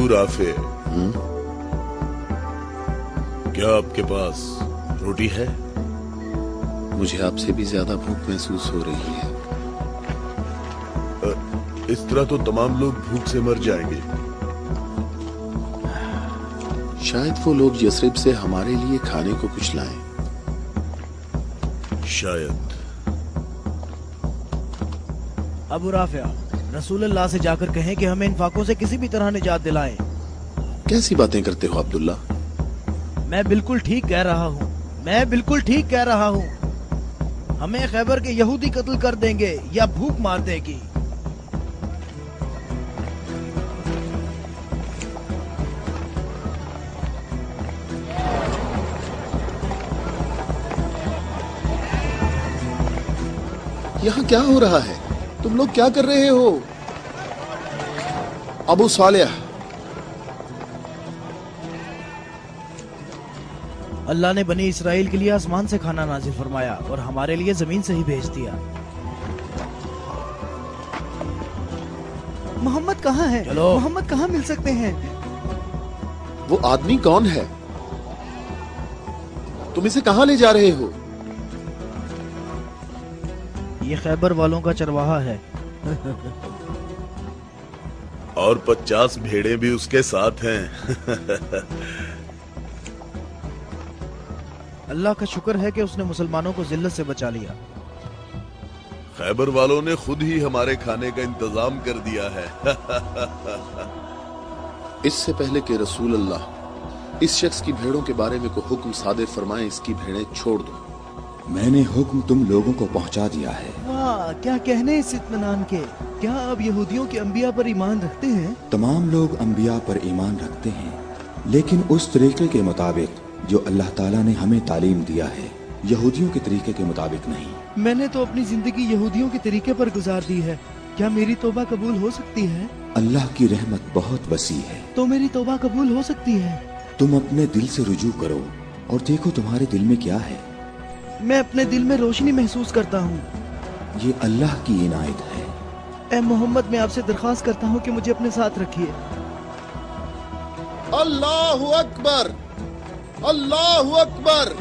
Rafe, क्या आपके पास रोटी है? मुझे आपसे भी ज्यादा भूख महसूस हो रही है। इस तरह तो तमाम लोग भूख से मर जाएंगे। शायद वो लोग यसरिब से हमारे लिए खाने को कुछ लाएं। शायद। अबू राफिया, रसूलुल्लाह से जाकर कहें कि हमें इन फाकों से किसी भी तरह निजात दिलाएं। कैसी बातें करते हो अब्दुल्ला? मैं बिल्कुल ठीक कह रहा हूँ, मैं बिल्कुल ठीक कह रहा हूँ। हमें खैबर के यहूदी कत्ल कर देंगे या भूख मार देगी। यहाँ क्या हो रहा है? तुम लोग क्या कर रहे हो? अबू सालेह, अल्लाह ने बनी इसराइल के लिए आसमान से खाना नाजिल फरमाया और हमारे लिए जमीन से ही भेज दिया। मोहम्मद कहाँ है? चलो। मोहम्मद कहाँ मिल सकते हैं? वो आदमी कौन है? तुम इसे कहाँ ले जा रहे हो? ये खैबर वालों का चरवाहा है। और 50 भेड़ें भी उसके साथ हैं। अल्लाह का शुक्र है कि उसने मुसलमानों को जिल्लत से बचा लिया। खैबर वालों ने खुद ही हमारे खाने का इंतजाम कर दिया है। इससे पहले कि रसूल अल्लाह इस शख्स की भेड़ों के बारे में कोई हुक्म सादर फरमाए, इसकी भेड़ें छोड़ दो। मैंने हुक्म तुम लोगों को पहुंचा दिया है। वाह, क्या कहने इस इत्मीनान के। क्या अब यहूदियों के अंबिया पर ईमान रखते हैं? तमाम लोग अंबिया पर ईमान रखते हैं, लेकिन उस तरीके के मुताबिक जो अल्लाह ताला ने हमें तालीम दिया है, यहूदियों के तरीके के मुताबिक नहीं। मैंने तो अपनी जिंदगी यहूदियों के तरीके पर गुजार दी है। क्या मेरी तौबा कबूल हो सकती है? अल्लाह की रहमत बहुत वसी है। तो मेरी तौबा कबूल हो सकती है? तुम अपने दिल से रुजू करो और देखो तुम्हारे दिल में क्या है। मैं अपने दिल में रोशनी महसूस करता हूँ। ये अल्लाह की इनायत है। ए मोहम्मद, मैं आपसे दरख्वास्त करता हूँ कि मुझे अपने साथ रखिए। अल्लाहु अकबर, अल्लाहु अकबर।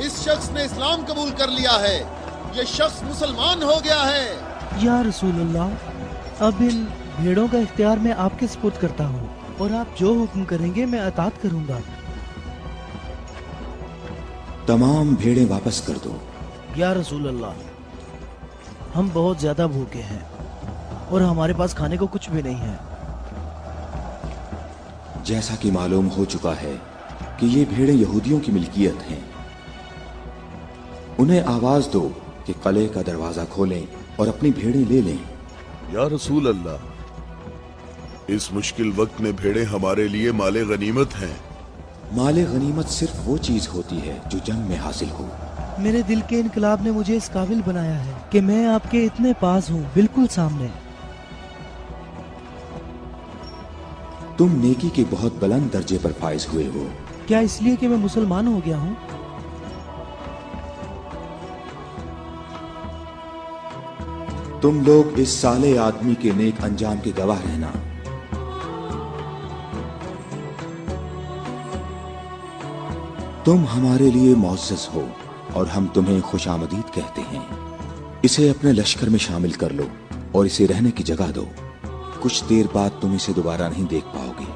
इस शख्स ने इस्लाम कबूल कर लिया है। ये शख्स मुसलमान हो गया है। या रसूलुल्लाह, अब इन भेड़ों का इख्तियार मैं आपके सुपुर्द करता हूँ और आप जो हुक्म करेंगे मैं अतात करूंगा। तमाम भेड़ें वापस कर दो। या रसूल अल्लाह, हम बहुत ज्यादा भूखे हैं और हमारे पास खाने को कुछ भी नहीं है। जैसा कि मालूम हो चुका है कि ये भेड़ें यहूदियों की मिल्कियत हैं, उन्हें आवाज दो कि कले का दरवाजा खोलें और अपनी भेड़ें ले लें। या रसूल अल्लाह, इस मुश्किल वक्त में भेड़ें हमारे लिए माले गनीमत हैं। माले गनीमत सिर्फ वो चीज होती है जो जंग में हासिल हो। मेरे दिल के इनकलाब ने मुझे इस काबिल बनाया है कि मैं आपके इतने पास हूँ, बिल्कुल सामने। तुम नेकी के बहुत बुलंद दर्जे पर फाइज हुए हो। क्या इसलिए कि मैं मुसलमान हो गया हूँ? तुम लोग इस साले आदमी के नेक अंजाम के गवाह रहना। तुम हमारे लिए मुअज़्ज़ज़ हो और हम तुम्हें खुशामदीद कहते हैं। इसे अपने लश्कर में शामिल कर लो और इसे रहने की जगह दो। कुछ देर बाद तुम इसे दोबारा नहीं देख पाओगे।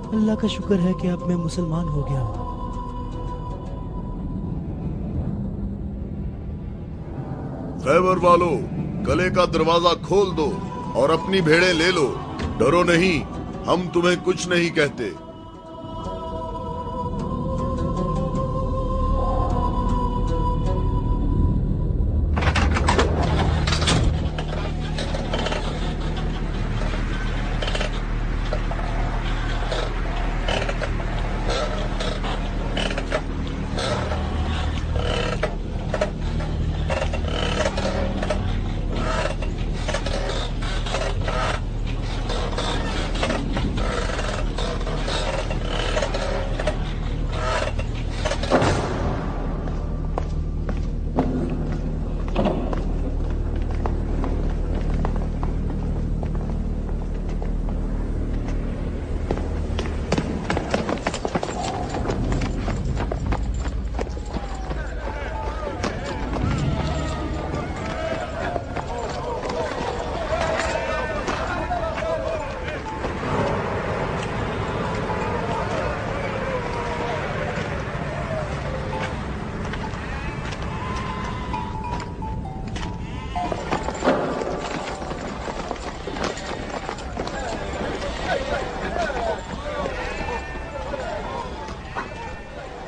अल्लाह का शुक्र है कि अब मैं मुसलमान हो गया हूँ। खैबर वालों, कले का दरवाजा खोल दो और अपनी भेड़ें ले लो। डरो नहीं, हम तुम्हें कुछ नहीं कहते।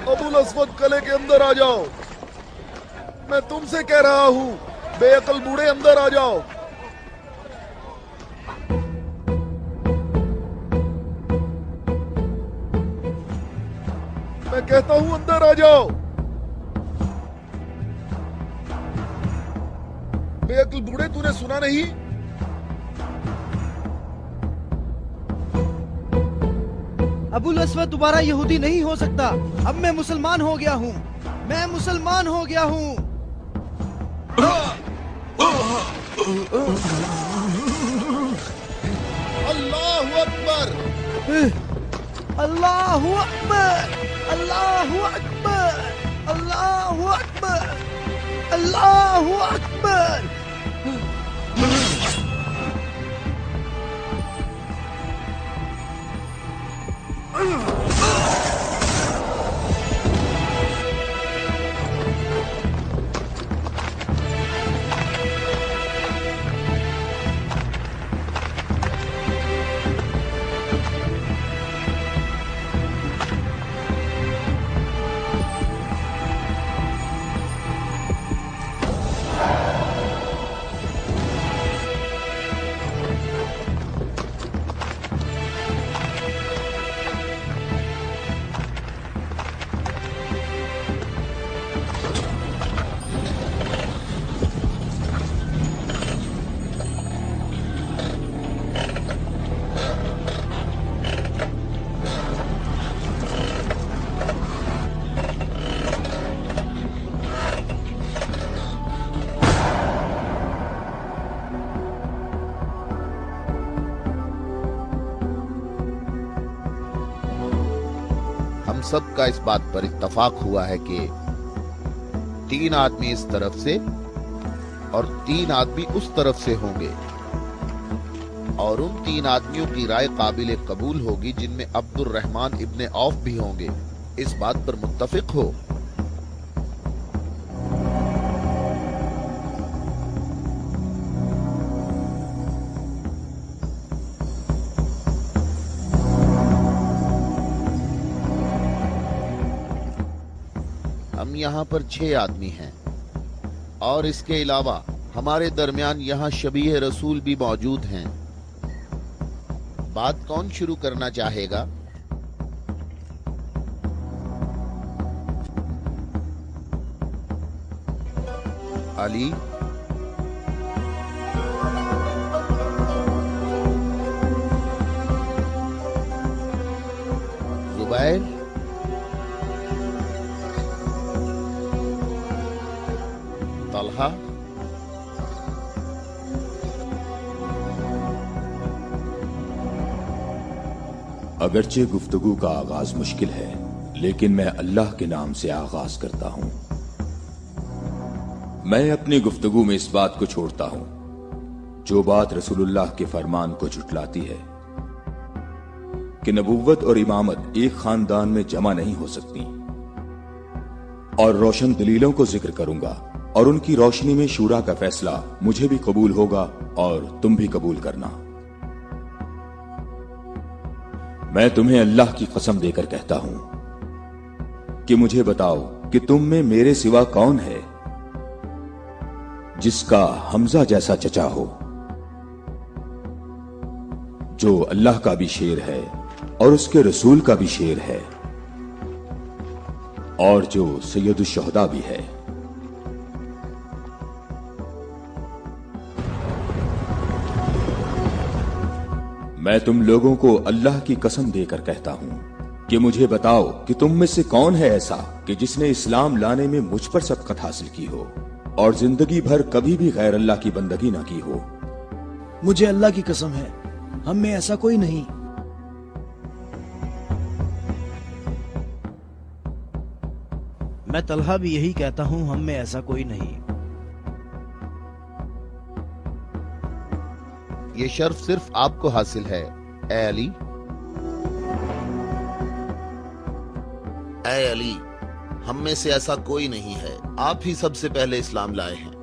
अबुल अस्वद, कले के अंदर आ जाओ। मैं तुमसे कह रहा हूं, बेअकल बूढ़े अंदर आ जाओ। मैं कहता हूं अंदर आ जाओ। बेअकल बूढ़े, तूने सुना नहीं? अबुल अस्वद दोबारा यहूदी नहीं हो सकता। अब मैं मुसलमान हो गया हूँ। मैं मुसलमान हो गया हूँ। अल्लाहु अकबर, अल्लाहु अकबर, अल्लाहु अकबर, अल्लाहु अकबर, अल्लाहु अकबर। हम सब का इस बात पर इत्तफाक हुआ है कि 3 आदमी इस तरफ से और 3 आदमी उस तरफ से होंगे, और उन 3 आदमियों की राय काबिल कबूल होगी जिनमें अब्दुर रहमान इब्ने औफ भी होंगे। इस बात पर मुत्तफिक हो? हम यहाँ पर 6 आदमी हैं, और इसके अलावा हमारे दरमियान यहाँ शबीह रसूल भी मौजूद हैं। बात कौन शुरू करना चाहेगा? अली? जुबैर? तलहा? अगरचे गुफ्तगू का आगाज मुश्किल है, लेकिन मैं अल्लाह के नाम से आगाज करता हूं। मैं अपनी गुफ्तगू में इस बात को छोड़ता हूं जो बात रसूलुल्लाह के फरमान को झुटलाती है कि नबुव्वत और इमामत एक खानदान में जमा नहीं हो सकती, और रोशन दलीलों को जिक्र करूंगा और उनकी रोशनी में शूरा का फैसला मुझे भी कबूल होगा और तुम भी कबूल करना। मैं तुम्हें अल्लाह की कसम देकर कहता हूं कि मुझे बताओ कि तुम में मेरे सिवा कौन है जिसका हमजा जैसा चचा हो, जो अल्लाह का भी शेर है और उसके रसूल का भी शेर है और जो सैयदुश शुहदा भी है। मैं तुम लोगों को अल्लाह की कसम देकर कहता हूं कि मुझे बताओ कि तुम में से कौन है ऐसा कि जिसने इस्लाम लाने में मुझ पर सबकत हासिल की हो और जिंदगी भर कभी भी गैर अल्लाह की बंदगी ना की हो। मुझे अल्लाह की कसम है, हम में ऐसा कोई नहीं। मैं तलहा भी यही कहता हूं, हम में ऐसा कोई नहीं। ये शर्फ सिर्फ आपको हासिल है ए अली। ऐ अली, हम में से ऐसा कोई नहीं है, आप ही सबसे पहले इस्लाम लाए हैं।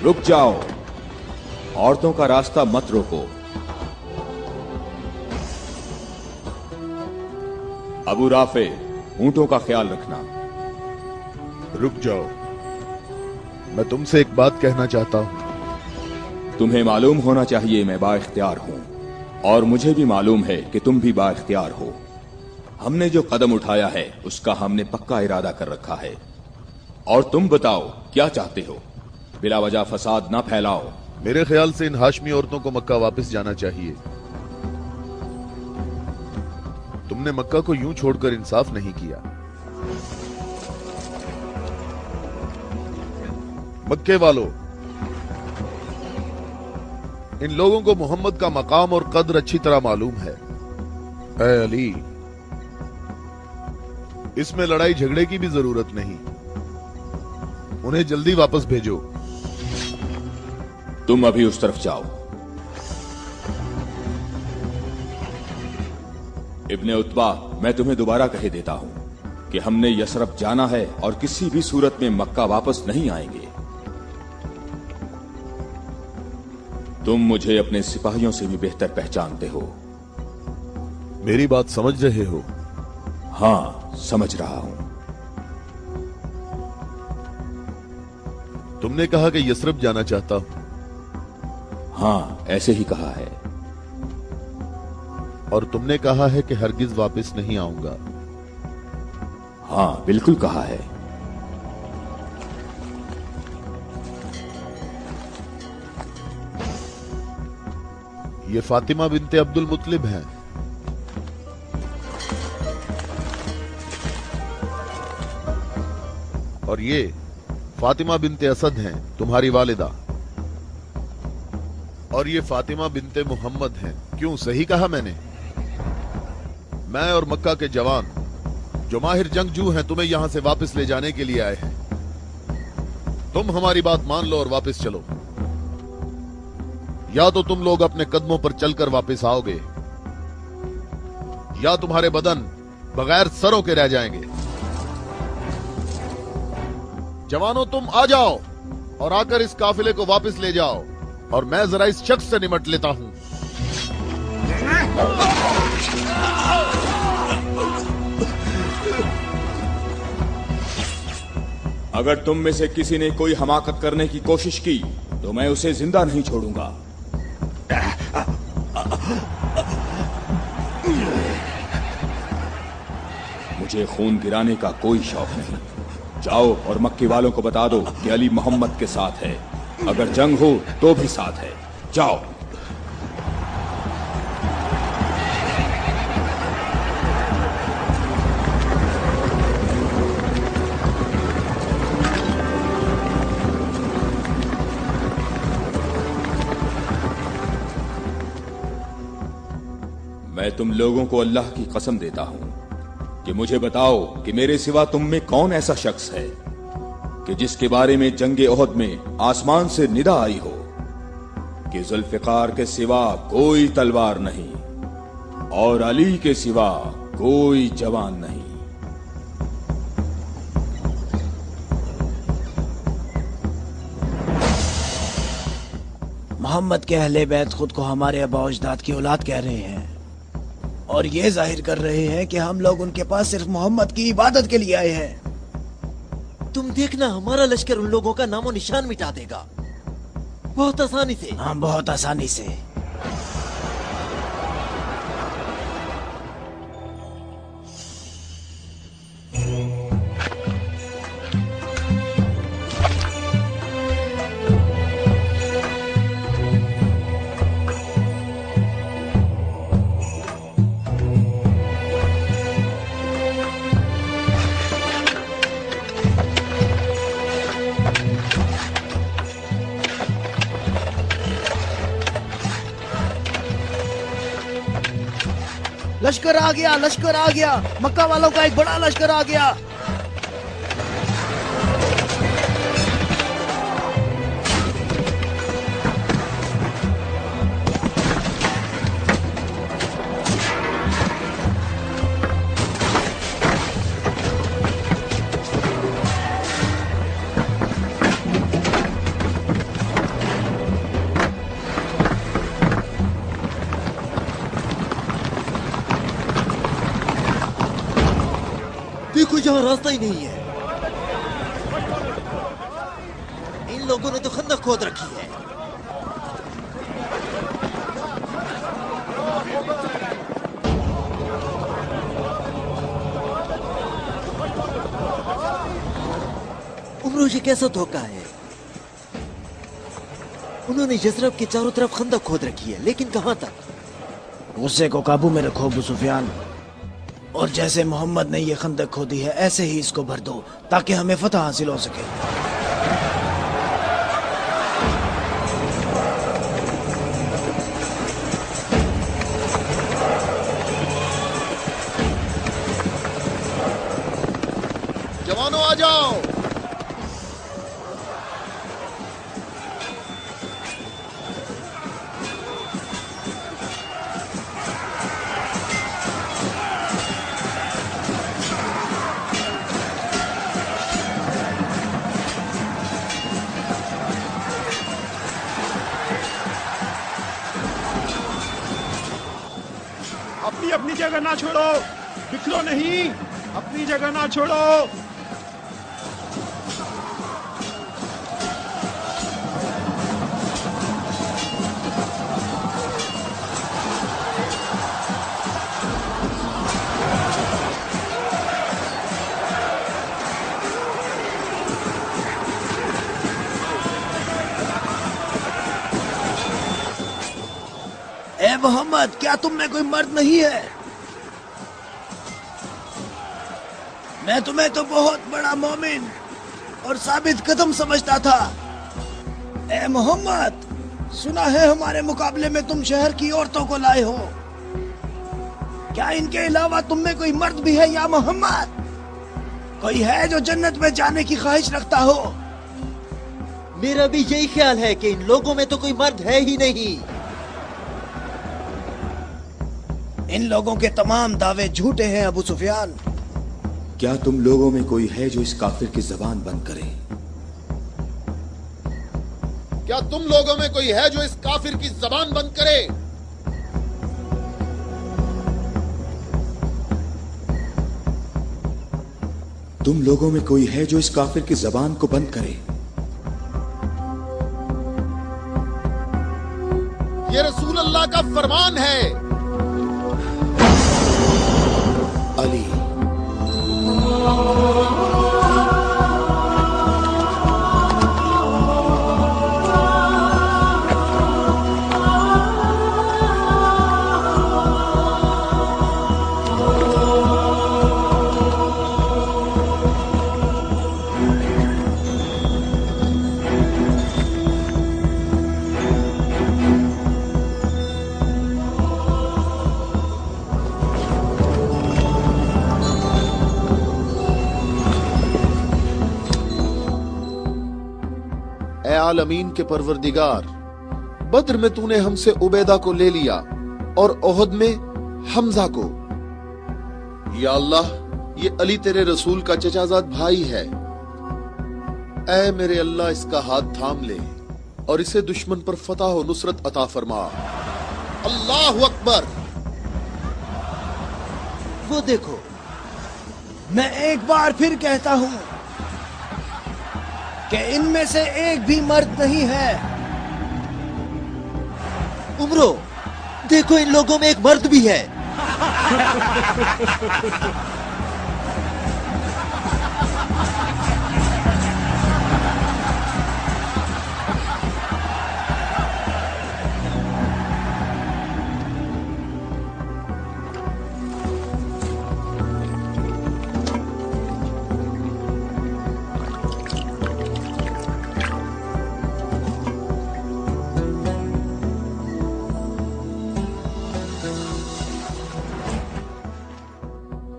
रुक जाओ, औरतों का रास्ता मत रोको। अबू राफे, ऊंटों का ख्याल रखना। रुक जाओ, मैं तुमसे एक बात कहना चाहता हूं। तुम्हें मालूम होना चाहिए मैं बाइख्तियार हूं और मुझे भी मालूम है कि तुम भी बाइख्तियार हो। हमने जो कदम उठाया है उसका हमने पक्का इरादा कर रखा है। और तुम बताओ क्या चाहते हो? बिला वजह फसाद ना फैलाओ। मेरे ख्याल से इन हाशमी औरतों को मक्का वापस जाना चाहिए। तुमने मक्का को यूं छोड़कर इंसाफ नहीं किया। मक्के वालों, इन लोगों को मोहम्मद का मकाम और कद्र अच्छी तरह मालूम है। ऐ अली, इसमें लड़ाई झगड़े की भी जरूरत नहीं। उन्हें जल्दी वापस भेजो। तुम अभी उस तरफ जाओ। इब्ने उतबा, मैं तुम्हें दोबारा कहे देता हूं कि हमने यसरफ जाना है और किसी भी सूरत में मक्का वापस नहीं आएंगे। तुम मुझे अपने सिपाहियों से भी बेहतर पहचानते हो। मेरी बात समझ रहे हो? हां, समझ रहा हूं। तुमने कहा कि यसरफ जाना चाहता हूं। हां, ऐसे ही कहा है। और तुमने कहा है कि हरगिज वापस नहीं आऊंगा। हां, बिल्कुल कहा है। ये फातिमा बिनते अब्दुल मुत्तलिब हैं। और ये फातिमा बिनते असद हैं, तुम्हारी वालिदा। और ये फातिमा बिनते मोहम्मद हैं। क्यों, सही कहा मैंने? मैं और मक्का के जवान जो माहिर जंगजू हैं तुम्हें यहां से वापस ले जाने के लिए आए हैं। तुम हमारी बात मान लो और वापस चलो, या तो तुम लोग अपने कदमों पर चलकर वापस आओगे या तुम्हारे बदन बगैर सरों के रह जाएंगे। जवानों, तुम आ जाओ और आकर इस काफिले को वापस ले जाओ और मैं जरा इस शख्स से निमट लेता हूं। अगर तुम में से किसी ने कोई हमाकत करने की कोशिश की तो मैं उसे जिंदा नहीं छोड़ूंगा। मुझे खून गिराने का कोई शौक नहीं। जाओ और मक्के वालों को बता दो कि अली मोहम्मद के साथ है, अगर जंग हो तो भी साथ है। जाओ। मैं तुम लोगों को अल्लाह की कसम देता हूं कि मुझे बताओ कि मेरे सिवा तुम में कौन ऐसा शख्स है कि जिसके बारे में जंगे ओहद में आसमान से निदा आई हो कि जुल्फिकार के सिवा कोई तलवार नहीं और अली के सिवा कोई जवान नहीं। मोहम्मद के अहले बैत खुद को हमारे आबा अजदाद की औलाद कह रहे हैं और ये जाहिर कर रहे हैं कि हम लोग उनके पास सिर्फ मोहम्मद की इबादत के लिए आए हैं। तुम देखना, हमारा लश्कर उन लोगों का नामो निशान मिटा देगा, बहुत आसानी से। हाँ, बहुत आसानी से। लश्कर आ गया, लश्कर आ गया, मक्का वालों का एक बड़ा लश्कर आ गया। देखो, यहाँ रास्ता ही नहीं है। इन लोगों ने तो खंदक खोद रखी है। उमरो, ये कैसा धोखा है? उन्होंने यसरब के चारों तरफ खंदक खोद रखी है, लेकिन कहां तक? गुस्से को काबू में रखो अबू सुफियान, और जैसे मोहम्मद ने ये खंदक खोदी है ऐसे ही इसको भर दो ताकि हमें फतह हासिल हो सके। जवानों आ जाओ। अपनी जगह ना छोड़ो, बिखरो नहीं, अपनी जगह ना छोड़ो। ए मोहम्मद, क्या तुम में कोई मर्द नहीं है? मैं तुम्हें तो बहुत बड़ा मोमिन और साबित कदम समझता था। ए मोहम्मद, सुना है हमारे मुकाबले में तुम शहर की औरतों को लाए हो। क्या इनके अलावा तुम में कोई मर्द भी है या मोहम्मद? कोई है जो जन्नत में जाने की ख्वाहिश रखता हो? मेरा भी यही ख्याल है कि इन लोगों में तो कोई मर्द है ही नहीं। इन लोगों के तमाम दावे झूठे हैं अबू सुफियान। क्या तुम लोगों में कोई है जो इस काफिर की जबान बंद करे? क्या तुम लोगों में कोई है जो इस काफिर की जबान बंद करे? तुम लोगों में कोई है जो इस काफिर की जबान को बंद करे? ये रसूल अल्लाह का फरमान है। अली आलमीन के परवरदिगार, बद्र में तूने हमसे उबैदा को ले लिया और ओहद में हमजा को। या अल्लाह, ये अली तेरे रसूल का चचाजाद भाई है। ऐ मेरे अल्लाह, इसका हाथ थाम ले और इसे दुश्मन पर फतह और नुसरत अता फरमा। अल्लाह अकबर। वो देखो, मैं एक बार फिर कहता हूं कि इनमें से एक भी मर्द नहीं है। उमरो, देखो इन लोगों में एक मर्द भी है।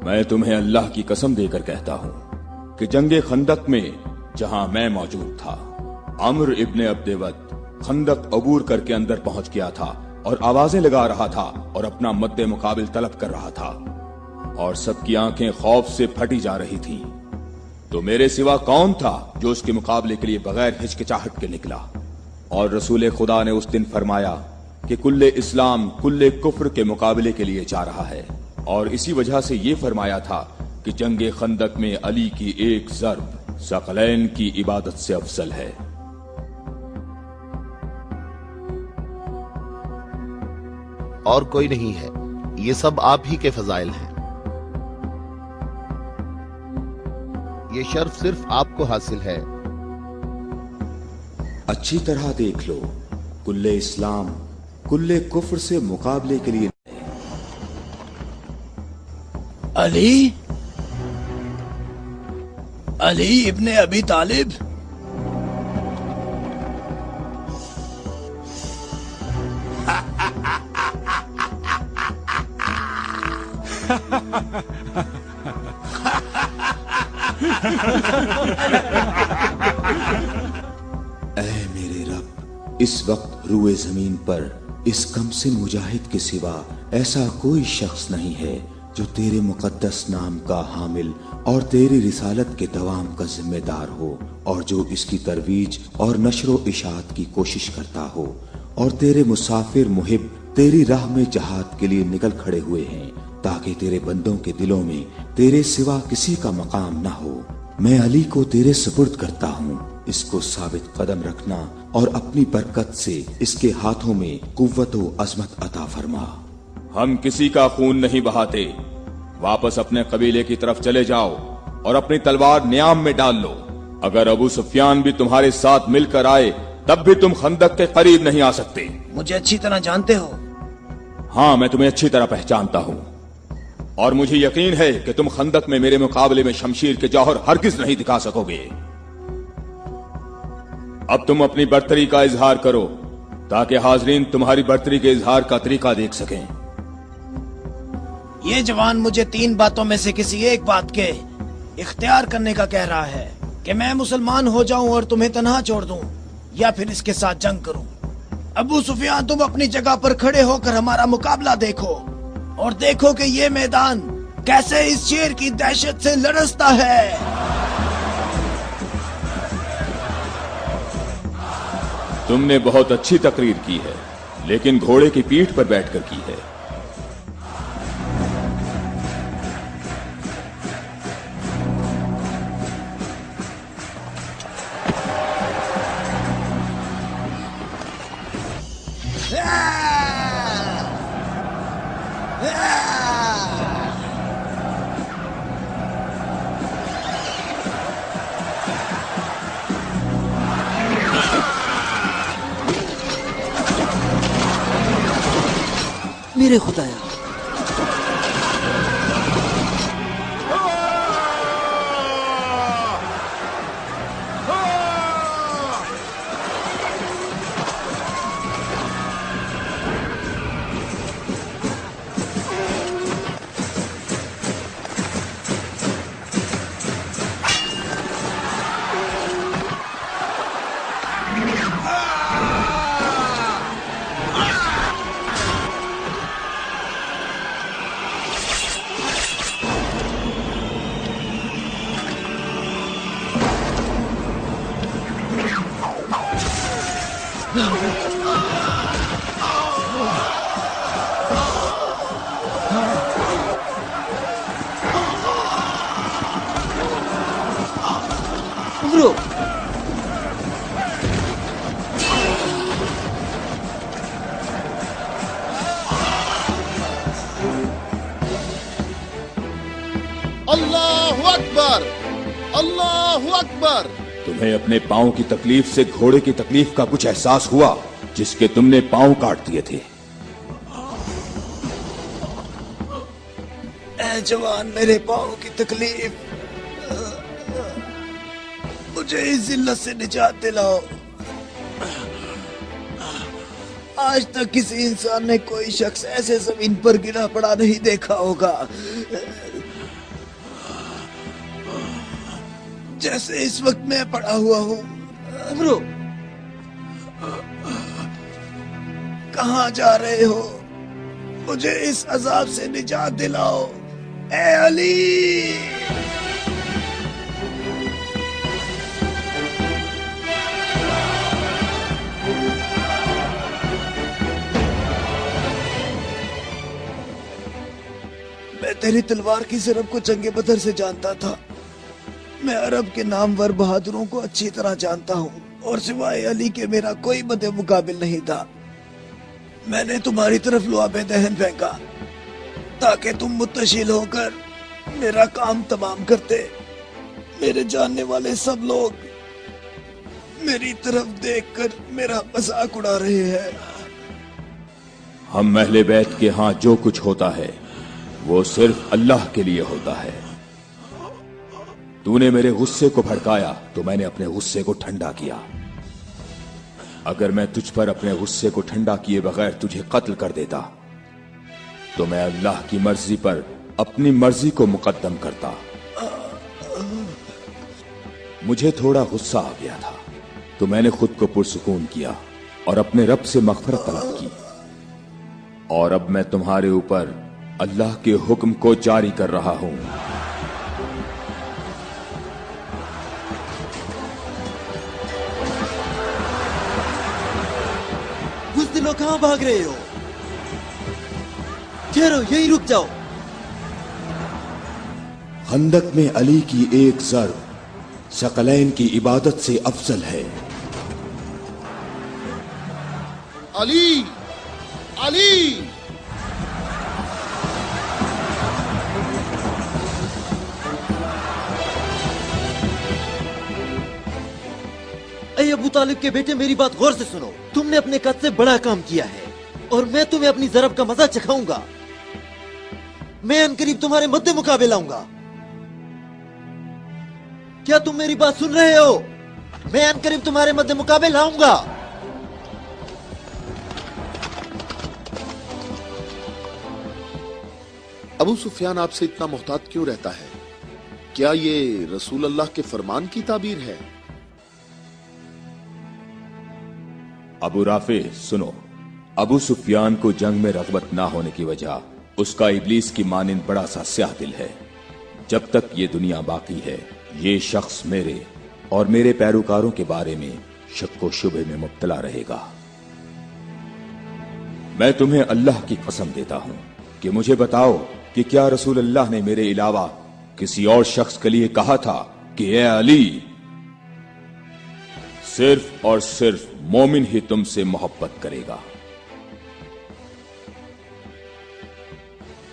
मैं तुम्हें अल्लाह की कसम देकर कहता हूं कि जंगे खंदक में जहां मैं मौजूद था, अम्र इब्ने अब्देवत खंदक अबूर करके अंदर पहुंच गया था और आवाजें लगा रहा था और अपना मद्दे मुकाबिल तलब कर रहा था, और सबकी आंखें खौफ से फटी जा रही थीं। तो मेरे सिवा कौन था जो उसके मुकाबले के लिए बगैर हिचकिचाहट के निकला? और रसूल खुदा ने उस दिन फरमाया कि कुल्ले इस्लाम कुल्ले कुफ्र के मुकाबले के लिए जा रहा है, और इसी वजह से ये फरमाया था कि जंगे खंदक में अली की एक ज़र्ब सकलैन की इबादत से अफजल है। और कोई नहीं है, ये सब आप ही के फजाइल हैं। ये शर्फ सिर्फ आपको हासिल है। अच्छी तरह देख लो, कुल्ले इस्लाम कुल्ले कुफ्र से मुकाबले के लिए अली, अली इब्ने अबी तालिब। ऐ मेरे रब, इस वक्त रूए जमीन पर इस कमसिन मुजाहिद के सिवा ऐसा कोई शख्स नहीं है जो तेरे मुकद्दस नाम का हामिल और तेरी रिसालत के दवाम का जिम्मेदार हो, और जो इसकी तरवीज और नशरो इशात की कोशिश करता हो, और तेरे मुसाफिर मुहिब तेरी राह में जहाद के लिए निकल खड़े हुए हैं, ताकि तेरे बंदों के दिलों में तेरे सिवा किसी का मकाम ना हो। मैं अली को तेरे सुपुर्द करता हूँ, इसको साबित कदम रखना और अपनी बरकत से इसके हाथों में कुव्वत व अजमत अता फरमा। हम किसी का खून नहीं बहाते, वापस अपने कबीले की तरफ चले जाओ और अपनी तलवार न्याम में डाल लो। अगर अबू सुफियान भी तुम्हारे साथ मिलकर आए तब भी तुम खंदक के करीब नहीं आ सकते। मुझे अच्छी तरह जानते हो? हाँ, मैं तुम्हें अच्छी तरह पहचानता हूँ, और मुझे यकीन है कि तुम खंदक में मेरे मुकाबले में शमशीर के जौहर हरगिज नहीं दिखा सकोगे। अब तुम अपनी बर्तरी का इजहार करो ताकि हाजरीन तुम्हारी बर्तरी के इजहार का तरीका देख सकें। ये जवान मुझे 3 बातों में से किसी एक बात के इख्तियार करने का कह रहा है कि मैं मुसलमान हो जाऊं और तुम्हें तन्हा छोड़ दूं, या फिर इसके साथ जंग करूं। अबू सुफियान, तुम अपनी जगह पर खड़े होकर हमारा मुकाबला देखो और देखो कि ये मैदान कैसे इस शेर की दहशत से लरसता है। तुमने बहुत अच्छी तकरीर की है, लेकिन घोड़े की पीठ पर बैठकर की है। मेरे खुदाया, अकबर, अल्लाह अकबर। तुम्हें अपने पांव की तकलीफ से घोड़े की तकलीफ का कुछ एहसास हुआ जिसके तुमने पांव काट दिए थे? ऐ जवान, मेरे पाँव की तकलीफ, मुझे इस जिल्लत से निजात दिलाओ। आज तक किसी इंसान ने कोई शख्स ऐसे जमीन पर गिरा पड़ा नहीं देखा होगा जैसे इस वक्त मैं पड़ा हुआ हूँ। अमरो, कहाँ जा रहे हो? मुझे इस अजाब से निजात दिलाओ, ए अली। मैं तेरी तलवार की ज़रब को जंगे बदर से जानता था। मैं अरब के नामवर बहादुरों को अच्छी तरह जानता हूँ और सिवाय अली के मेरा कोई मदे मुकाबिल नहीं था। मैंने तुम्हारी तरफ लुआबे दहन फेंका ताकि तुम मुत्तशिल होकर मेरा काम तमाम करते। मेरे जानने वाले सब लोग मेरी तरफ देखकर मेरा मजाक उड़ा रहे हैं। हम अहले बैत के यहाँ जो कुछ होता है वो सिर्फ अल्लाह के लिए होता है। तूने मेरे गुस्से को भड़काया तो मैंने अपने गुस्से को ठंडा किया। अगर मैं तुझ पर अपने गुस्से को ठंडा किए बगैर तुझे कत्ल कर देता तो मैं अल्लाह की मर्जी पर अपनी मर्जी को मुकद्दम करता। मुझे थोड़ा गुस्सा आ गया था तो मैंने खुद को पुरसुकून किया और अपने रब से मग़फ़िरत तलब की। और अब मैं तुम्हारे ऊपर अल्लाह के हुक्म को जारी कर रहा हूं। बुज़दिलो, कहां भाग रहे हो? ठहरो, यहीं रुक जाओ। खंदक में अली की एक ज़र्ब सकलैन की इबादत से अफजल है। अली, अली। ऐ अबू तालिब के बेटे, मेरी बात गौर से सुनो। तुमने अपने कद से बड़ा काम किया है और मैं तुम्हें अपनी ज़रब का मजा चखाऊंगा। मैं अनकरीब तुम्हारे मद्दे मुकाबले लाऊंगा। क्या तुम मेरी बात सुन रहे हो? मैं अनकरीब तुम्हारे मद्दे मुकाबले लाऊंगा। अबू सुफियान आपसे इतना मोहतात क्यों रहता है? क्या ये रसूल अल्लाह के फरमान की ताबीर है? अबू राफे सुनो, अबू सुफियान को जंग में रग़बत ना होने की वजह उसका इब्लीस की मानिंद बड़ा सा स्याह दिल है। जब तक ये दुनिया बाकी है ये शख्स मेरे और मेरे पैरोकारों के बारे में शक व शुबे में मुब्तला रहेगा। मैं तुम्हें अल्लाह की कसम देता हूं कि मुझे बताओ कि क्या रसूल अल्लाह ने मेरे अलावा किसी और शख्स के लिए कहा था कि ए अली, सिर्फ और सिर्फ मोमिन ही तुमसे मोहब्बत करेगा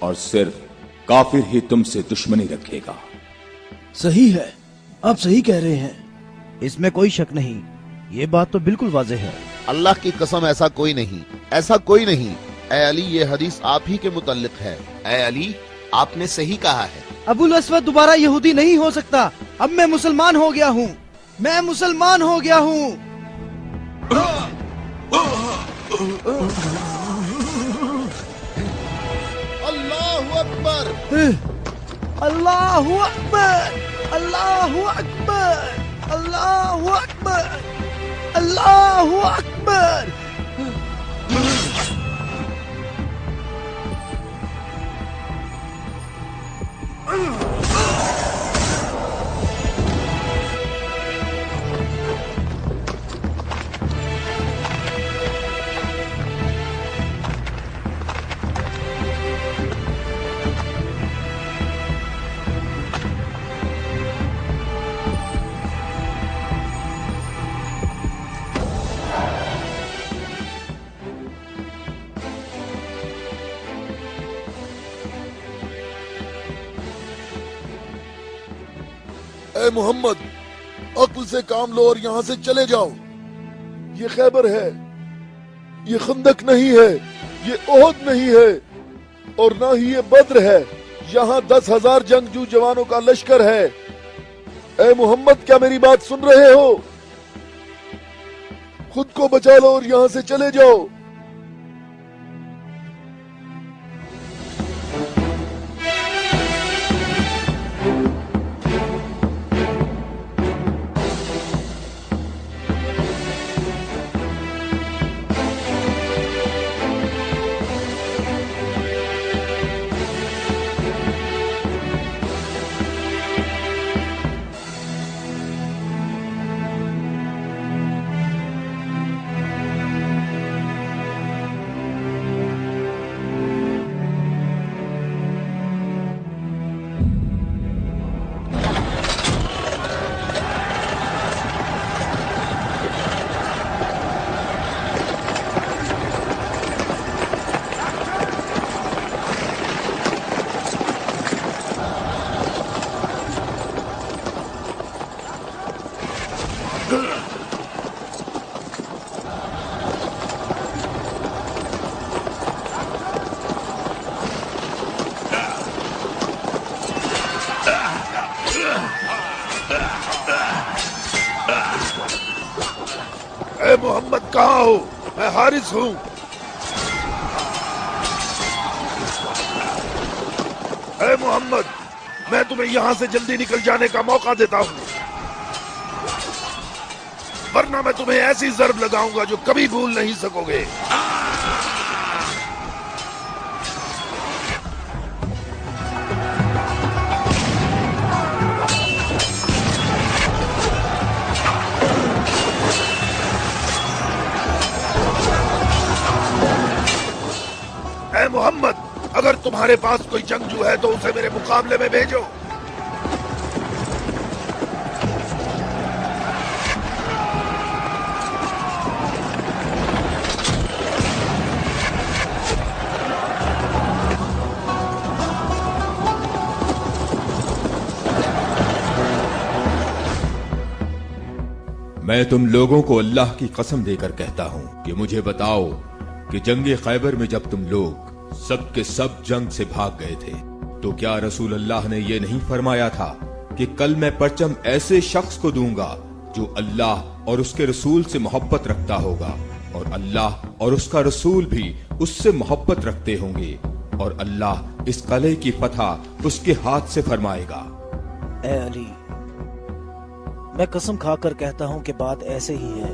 और सिर्फ काफिर ही तुमसे दुश्मनी रखेगा। सही है, आप सही कह रहे हैं, इसमें कोई शक नहीं। ये बात तो बिल्कुल वाज़ेह है। अल्लाह की कसम, ऐसा कोई नहीं, ऐसा कोई नहीं। ए अली, ये हदीस आप ही के मुतल्लिक है। ए अली, आपने सही कहा है। अबुल अस्वद दोबारा यहूदी नहीं हो सकता। अब मैं मुसलमान हो गया हूँ, मैं मुसलमान हो गया हूँ। अल्लाहु अकबर, अल्लाहु अकबर, अल्लाहु अकबर, अल्लाहु अकबर, अल्लाहु अकबर। اے محمد عقل سے کام لو اور یہاں سے چلے جاؤ. یہ خیبر ہے, یہ خندق نہیں ہے, یہ احد نہیں ہے اور نہ ہی یہ بدر ہے. یہاں 10,000 جنگجو جوانوں کا لشکر ہے. اے محمد کیا میری بات سن رہے ہو؟ خود کو بچا لو اور یہاں سے چلے جاؤ. اے محمد کہاں ہو؟ میں حارث ہوں. اے محمد میں تمہیں یہاں سے جلدی نکل جانے کا موقع دیتا ہوں ورنہ میں تمہیں ایسی ضرب لگاؤں گا جو کبھی بھول نہیں سکو گے. اے محمد اگر تمہارے پاس کوئی جنگجو ہے تو اسے میرے مقابلے میں بھیجو. میں تم لوگوں کو اللہ کی قسم دے کر کہتا ہوں کہ مجھے بتاؤ کہ جنگ خیبر میں جب تم لوگ سب کے سب جنگ سے بھاگ گئے تھے تو کیا رسول اللہ نے یہ نہیں فرمایا تھا کہ کل میں پرچم ایسے شخص کو دوں گا جو اللہ اور اس کے رسول سے محبت رکھتا ہوگا اور اللہ اور اس کا رسول بھی اس سے محبت رکھتے ہوں گے اور اللہ اس قلعے کی فتح اس کے ہاتھ سے فرمائے گا. اے علی میں قسم کھا کر کہتا ہوں کہ بات ایسے ہی ہے.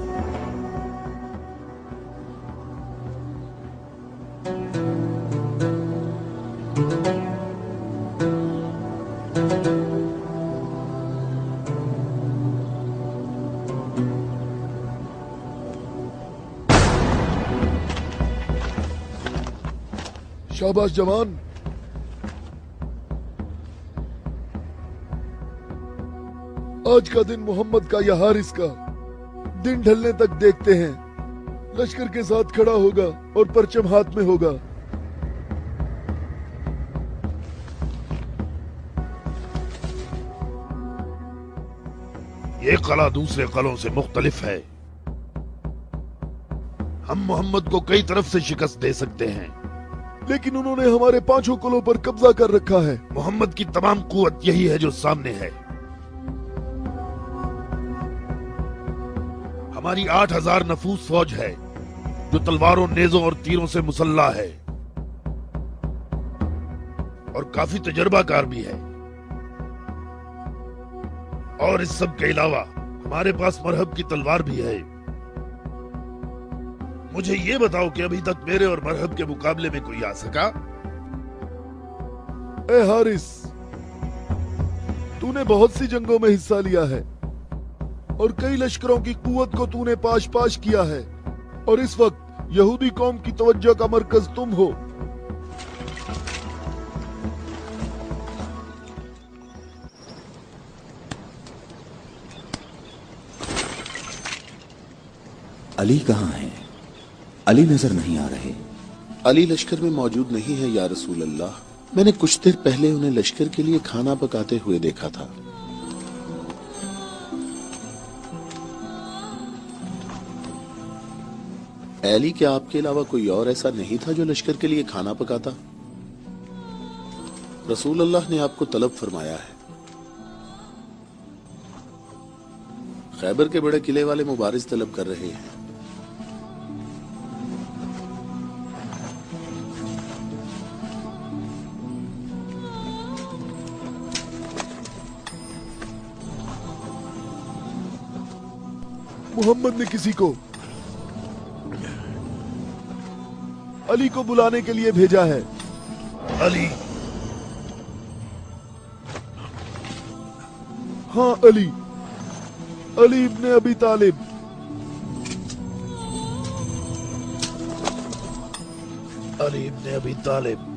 شاباش جوان. آج کا دن محمد کا یا حارث کا دن ڈھلنے تک دیکھتے ہیں. لشکر کے ساتھ کھڑا ہوگا اور پرچم ہاتھ میں ہوگا. یہ قلعہ دوسرے قلعوں سے مختلف ہے. ہم محمد کو کئی طرف سے شکست دے سکتے ہیں لیکن انہوں نے ہمارے 5 قلعوں پر قبضہ کر رکھا ہے. محمد کی تمام قوت یہی ہے جو سامنے ہے. ہماری 8,000 نفوس فوج ہے جو تلواروں نیزوں اور تیروں سے مسلح ہے اور کافی تجربہ کار بھی ہے. اور اس سب کے علاوہ ہمارے پاس مرہب کی تلوار بھی ہے. مجھے یہ بتاؤ کہ ابھی تک میرے اور مرہب کے مقابلے میں کوئی آ سکا؟ اے حارث تو نے بہت سی جنگوں میں حصہ لیا ہے اور کئی لشکروں کی قوت کو تو نے پاش پاش کیا ہے اور اس وقت یہودی قوم کی توجہ کا مرکز تم ہو. علی کہاں ہیں؟ علی نظر نہیں آ رہے. علی لشکر میں موجود نہیں ہے یا رسول اللہ. میں نے کچھ دیر پہلے انہیں لشکر کے لیے کھانا پکاتے ہوئے دیکھا تھا. اے علی، کیا آپ کے علاوہ کوئی اور ایسا نہیں تھا جو لشکر کے لیے کھانا پکاتا؟ رسول اللہ نے آپ کو طلب فرمایا ہے۔ خیبر کے بڑے قلعے والے مبارز طلب کر رہے ہیں۔ محمد نے کسی کو علی کو بلانے کے لیے بھیجا ہے۔ علی؟ ہاں علی، علی ابن ابی طالب۔ علی ابن ابی طالب؟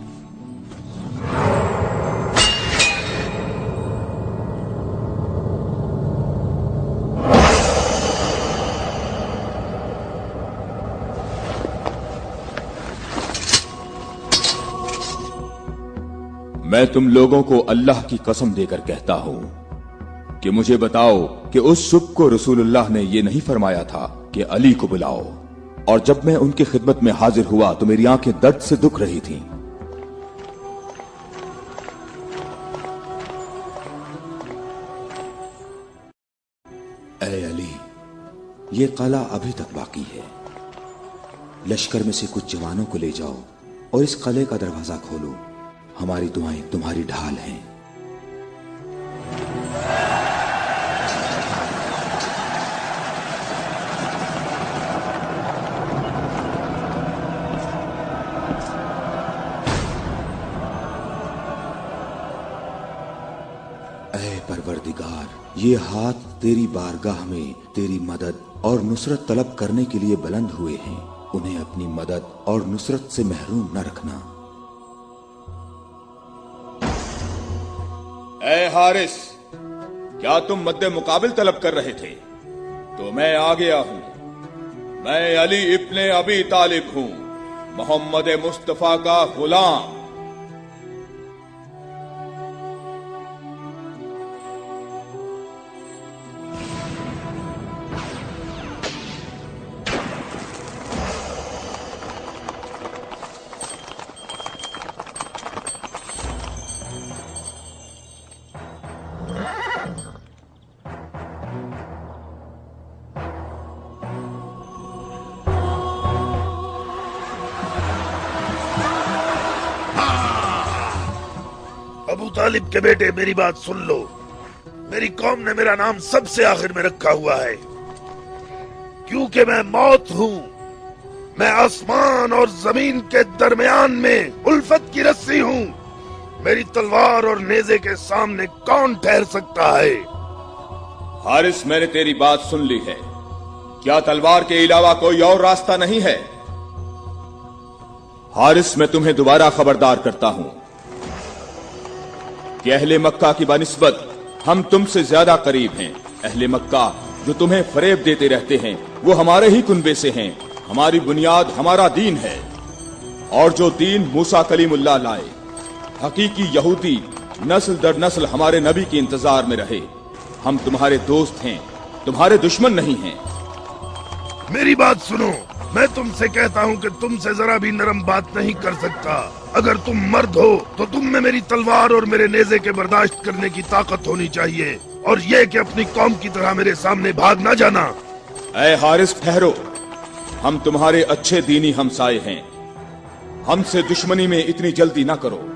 میں تم لوگوں کو اللہ کی قسم دے کر کہتا ہوں کہ مجھے بتاؤ کہ اس صبح کو رسول اللہ نے یہ نہیں فرمایا تھا کہ علی کو بلاؤ، اور جب میں ان کی خدمت میں حاضر ہوا تو میری آنکھیں درد سے دکھ رہی تھیں۔ اے علی، یہ قلعہ ابھی تک باقی ہے۔ لشکر میں سے کچھ جوانوں کو لے جاؤ اور اس قلعے کا دروازہ کھولو۔ ہماری دعائیں تمہاری ڈھال ہیں۔ اے پروردگار، یہ ہاتھ تیری بارگاہ میں تیری مدد اور نصرت طلب کرنے کے لیے بلند ہوئے ہیں، انہیں اپنی مدد اور نصرت سے محروم نہ رکھنا۔ اے حارث، کیا تم مد مقابل طلب کر رہے تھے؟ تو میں آ گیا ہوں۔ میں علی ابن ابی طالب ہوں، محمد مصطفیٰ کا غلام۔ ابو طالب کے بیٹے، میری بات سن لو۔ میری قوم نے میرا نام سب سے آخر میں رکھا ہوا ہے، کیونکہ میں موت ہوں۔ میں آسمان اور زمین کے درمیان میں الفت کی رسی ہوں۔ میری تلوار اور نیزے کے سامنے کون ٹھہر سکتا ہے؟ حارث، میں نے تیری بات سن لی ہے۔ کیا تلوار کے علاوہ کوئی اور راستہ نہیں ہے؟ حارث، میں تمہیں دوبارہ خبردار کرتا ہوں کہ اہل مکہ کی بنسبت ہم تم سے زیادہ قریب ہیں۔ اہل مکہ جو تمہیں فریب دیتے رہتے ہیں وہ ہمارے ہی کنبے سے ہیں۔ ہماری بنیاد ہمارا دین ہے، اور جو دین موسیٰ کلیم اللہ لائے، حقیقی یہودی نسل در نسل ہمارے نبی کے انتظار میں رہے۔ ہم تمہارے دوست ہیں، تمہارے دشمن نہیں ہیں۔ میری بات سنو، میں تم سے کہتا ہوں کہ تم سے ذرا بھی نرم بات نہیں کر سکتا۔ اگر تم مرد ہو تو تم میں میری تلوار اور میرے نیزے کے برداشت کرنے کی طاقت ہونی چاہیے، اور یہ کہ اپنی قوم کی طرح میرے سامنے بھاگ نہ جانا۔ اے حارث، ٹھہرو، ہم تمہارے اچھے دینی ہمسائے ہیں، ہم سے دشمنی میں اتنی جلدی نہ کرو۔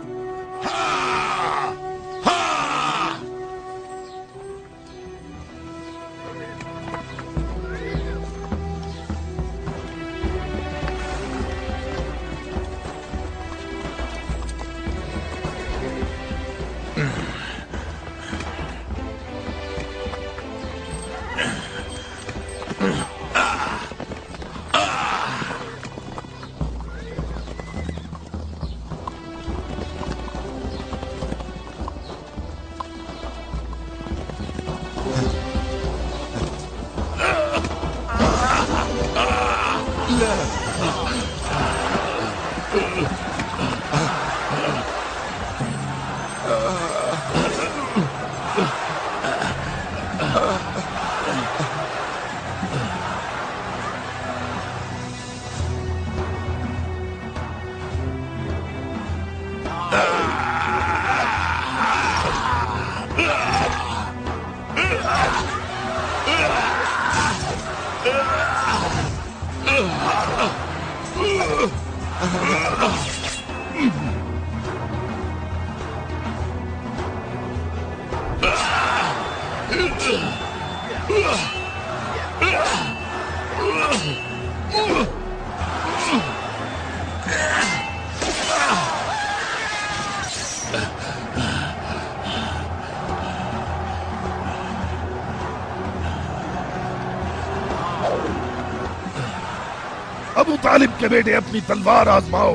अबू तालिब के बेटे अपनी तलवार आजमाओ।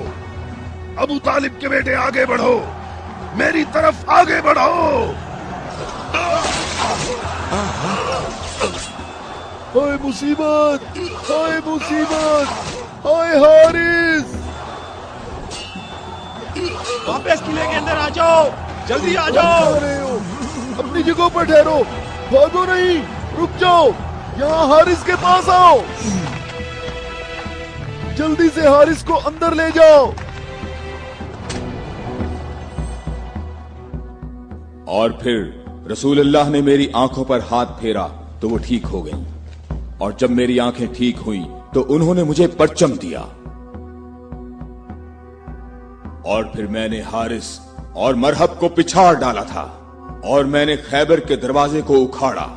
अबू तालिब के बेटे आगे बढ़ो, मेरी तरफ आगे बढ़ो। हाय मुसीबत, हाय मुसीबत, हाय हारिस। वापस किले के अंदर आ जाओ, जल्दी आ जाओ। अपनी जगह पर ठहरो, भागो नहीं, रुक जाओ, यहाँ हारिस के पास आओ। जल्दी से हारिस को अंदर ले जाओ। और फिर रसूलुल्लाह ने मेरी आंखों पर हाथ फेरा तो वो ठीक हो गई, और जब मेरी आंखें ठीक हुई तो उन्होंने मुझे परचम दिया। और फिर मैंने हारिस और मरहब को पिछाड़ डाला था, और मैंने खैबर के दरवाजे को उखाड़ा,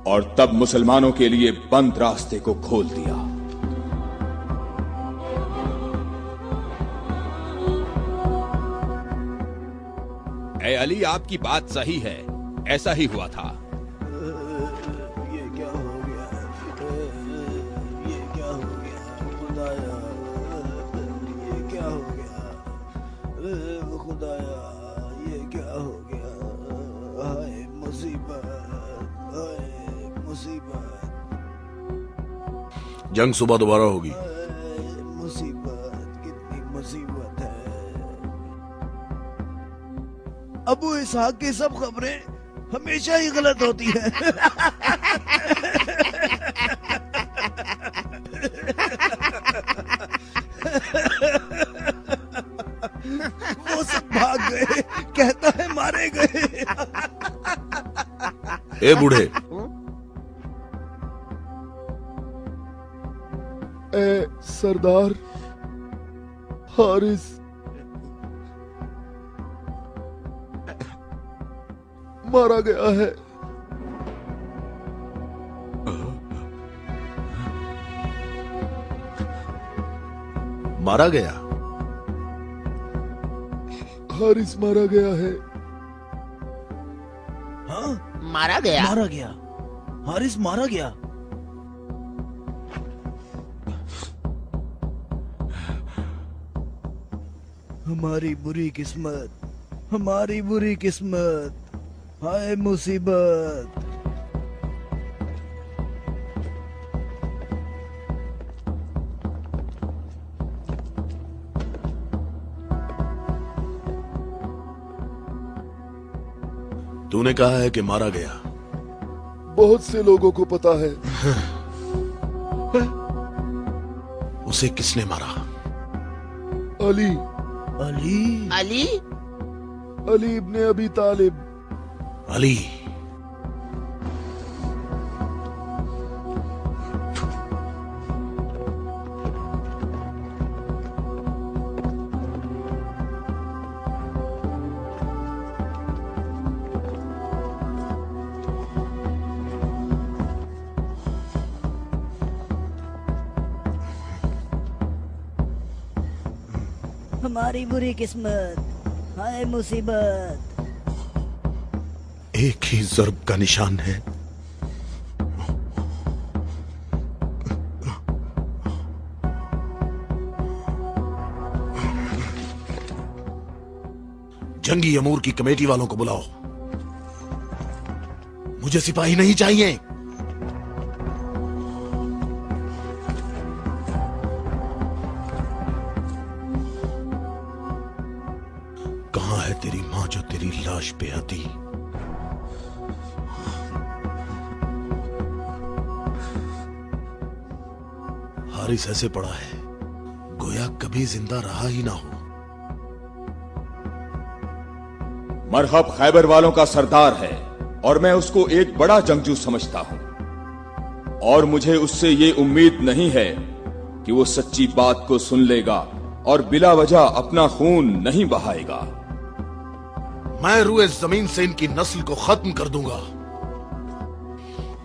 और तब मुसलमानों के लिए बंद रास्ते को खोल दिया। ए अली, आपकी बात सही है, ऐसा ही हुआ था। ये क्या हो गया? ये क्या हो गया? खुदाया, ये क्या हो गया? खुदाया, ये क्या हो गया? हाय मुसीबत, हाय मुसीबत, जंग सुबह दोबारा होगी। मुसीबत, कितनी मुसीबत है। अबू इसहाक की सब खबरें हमेशा ही गलत होती हैं। वो सब भाग गए, कहता है मारे गए। ए बूढ़े, ए सरदार, हारिस मारा गया है। मारा गया? हारिस मारा गया है। हाँ, मारा गया? मारा गया, हारिस मारा गया। हमारी बुरी किस्मत, हमारी बुरी किस्मत, हाय मुसीबत। तूने कहा है कि मारा गया। बहुत से लोगों को पता है। उसे किसने मारा? अली, अली, अली? अली इब्ने अबी तालिब। अली? हमारी बुरी किस्मत, हाय मुसीबत। एक ही ज़र्ब का निशान है। जंगी अमूर की कमेटी वालों को बुलाओ। मुझे सिपाही नहीं चाहिए। कहां है तेरी मां जो तेरी लाश पे आती? हारिस ऐसे पड़ा है गोया कभी जिंदा रहा ही ना हो। मरहब खैबर वालों का सरदार है और मैं उसको एक बड़ा जंगजू समझता हूं, और मुझे उससे ये उम्मीद नहीं है कि वो सच्ची बात को सुन लेगा और बिला वजह अपना खून नहीं बहाएगा। मैं रूए जमीन से इनकी नस्ल को खत्म कर दूंगा।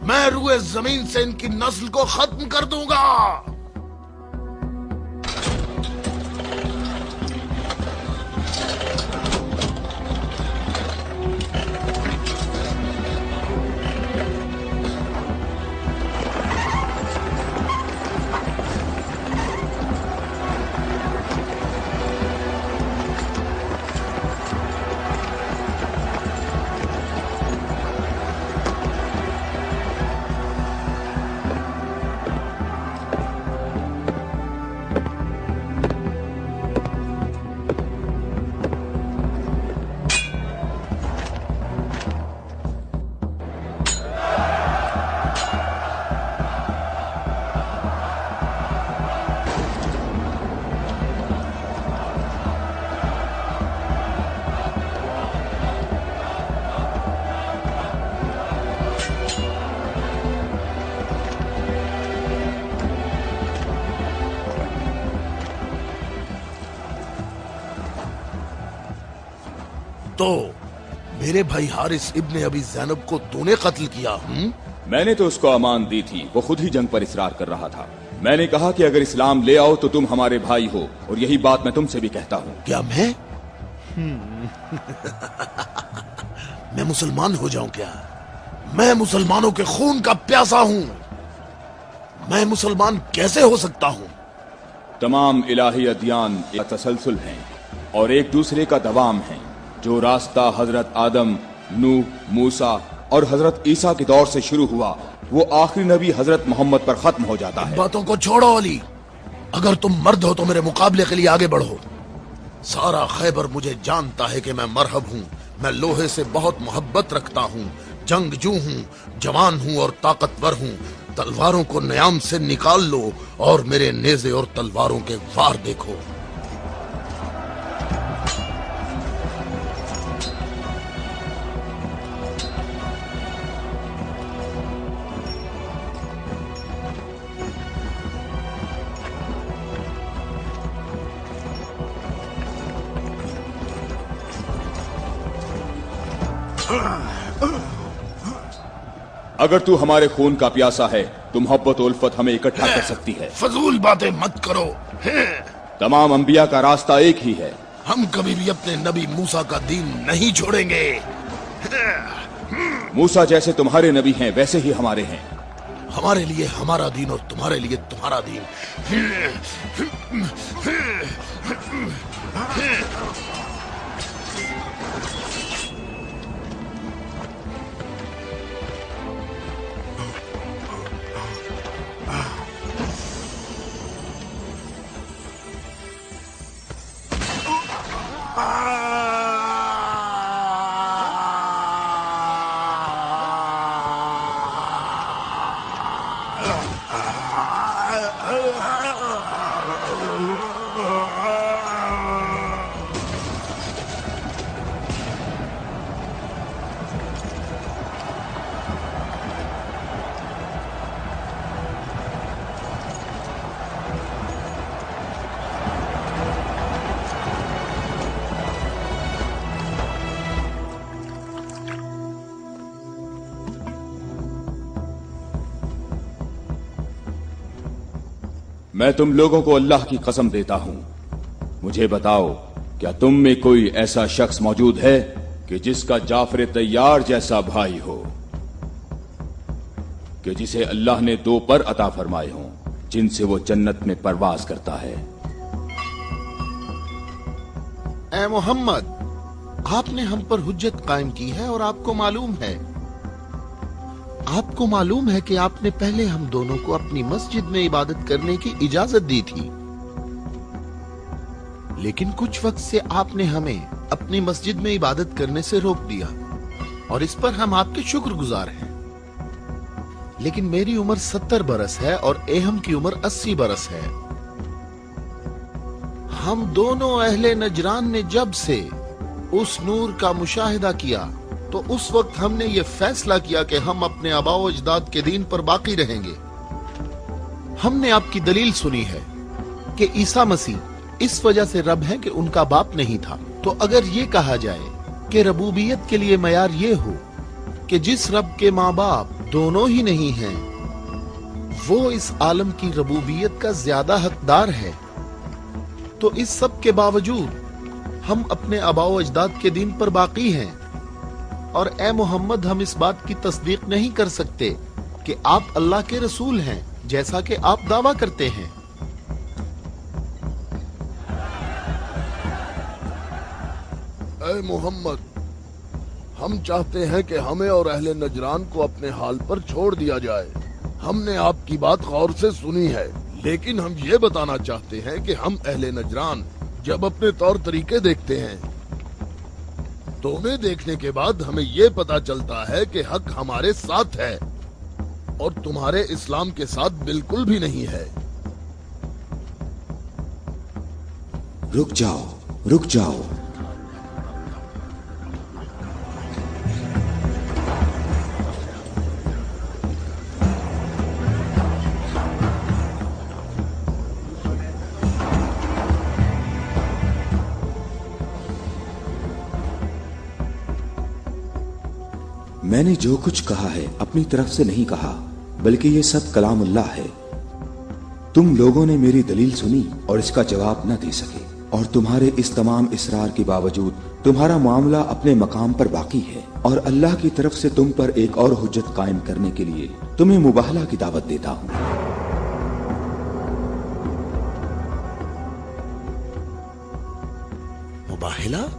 मैं रूए जमीन से इनकी नस्ल को खत्म कर दूंगा। तो मेरे भाई हारिस इब्ने अबी ज़ैनब को तूने कत्ल किया? मैंने तो उसको अमान दी थी, वो खुद ही जंग पर इसरार कर रहा था। मैंने कहा कि अगर इस्लाम ले आओ तो तुम हमारे भाई हो, और यही बात मैं तुमसे भी कहता हूँ। क्या मैं मैं मुसलमान हो जाऊं क्या? मैं मुसलमानों के खून का प्यासा हूँ। मैं मुसलमान कैसे हो सकता हूँ? तमाम इलाही अदियान एक तसलसल हैं और एक दूसरे का दवाम है। जो रास्ता हजरत आदम, नूह, मूसा और हजरत ईसा के दौर से शुरू हुआ, वो आखिरी नबी हजरत मोहम्मद पर खत्म हो जाता है। बातों को छोड़ो अली, अगर तुम मर्द हो तो मेरे मुकाबले के लिए आगे बढ़ो। सारा खैबर मुझे जानता है कि मैं मरहब हूँ। मैं लोहे से बहुत मोहब्बत रखता हूँ, जंगजू हूँ, जवान हूँ और ताकतवर हूँ। तलवारों को न्याम से निकाल लो और मेरे नेज़े और तलवारों के वार देखो। अगर तू हमारे खून का प्यासा है तो मोहब्बत उल्फत हमें इकट्ठा कर सकती है। फजूल बातें मत करो। तमाम अंबिया का रास्ता एक ही है। हम कभी भी अपने नबी मूसा का दीन नहीं छोड़ेंगे। मूसा जैसे तुम्हारे नबी हैं वैसे ही हमारे हैं। हमारे लिए हमारा दीन और तुम्हारे लिए तुम्हारा दीन। मैं तुम लोगों को अल्लाह की कसम देता हूं, मुझे बताओ क्या तुम में कोई ऐसा शख्स मौजूद है कि जिसका जाफर तैयार जैसा भाई हो, कि जिसे अल्लाह ने 2 पर अता फरमाए हों जिनसे वो जन्नत में परवाज करता है। ऐ मोहम्मद, आपने हम पर हुज्जत कायम की है और आपको मालूम है कि आपने पहले हम दोनों को अपनी मस्जिद में इबादत करने की इजाजत दी थी, लेकिन कुछ वक्त से आपने हमें अपनी मस्जिद में इबादत करने से रोक दिया और इस पर हम आपके शुक्रगुजार हैं। लेकिन मेरी उम्र 70 बरस है और एहम की उम्र 80 बरस है। हम दोनों अहले नजरान ने जब से उस नूर का मुशाहिदा किया तो उस वक्त हमने ये फैसला किया कि हम अपने आबाओ अजदाद के दीन पर बाकी रहेंगे। हमने आपकी दलील सुनी है कि ईसा मसीह इस वजह से रब है कि उनका बाप नहीं था। तो अगर ये कहा जाए कि रबूबियत के लिए मयार ये हो कि जिस रब के माँ बाप दोनों ही नहीं हैं, वो इस आलम की रबूबियत का ज्यादा हकदार है, तो इस सब के बावजूद हम अपने आबाओ अजदाद के दीन पर बाकी हैं। और ए मोहम्मद, हम इस बात की तस्दीक नहीं कर सकते कि आप अल्लाह के रसूल हैं, जैसा कि आप दावा करते हैं। ए मोहम्मद, हम चाहते हैं कि हमें और अहले नजरान को अपने हाल पर छोड़ दिया जाए। हमने आपकी बात गौर से सुनी है, लेकिन हम ये बताना चाहते हैं कि हम अहले नजरान जब अपने तौर तरीके देखते हैं तो उन्हें देखने के बाद हमें ये पता चलता है कि हक हमारे साथ है और तुम्हारे इस्लाम के साथ बिल्कुल भी नहीं है। रुक जाओ, रुक जाओ। मैंने जो कुछ कहा है अपनी तरफ से नहीं कहा, बल्कि ये सब कलामुल्लाह है। तुम लोगों ने मेरी दलील सुनी और इसका जवाब न दे सके, और तुम्हारे इस तमाम इसरार के बावजूद तुम्हारा मामला अपने मकाम पर बाकी है। और अल्लाह की तरफ से तुम पर एक और हुज्जत कायम करने के लिए तुम्हें मुबाहला की दावत देता हूँ। मुबाहला?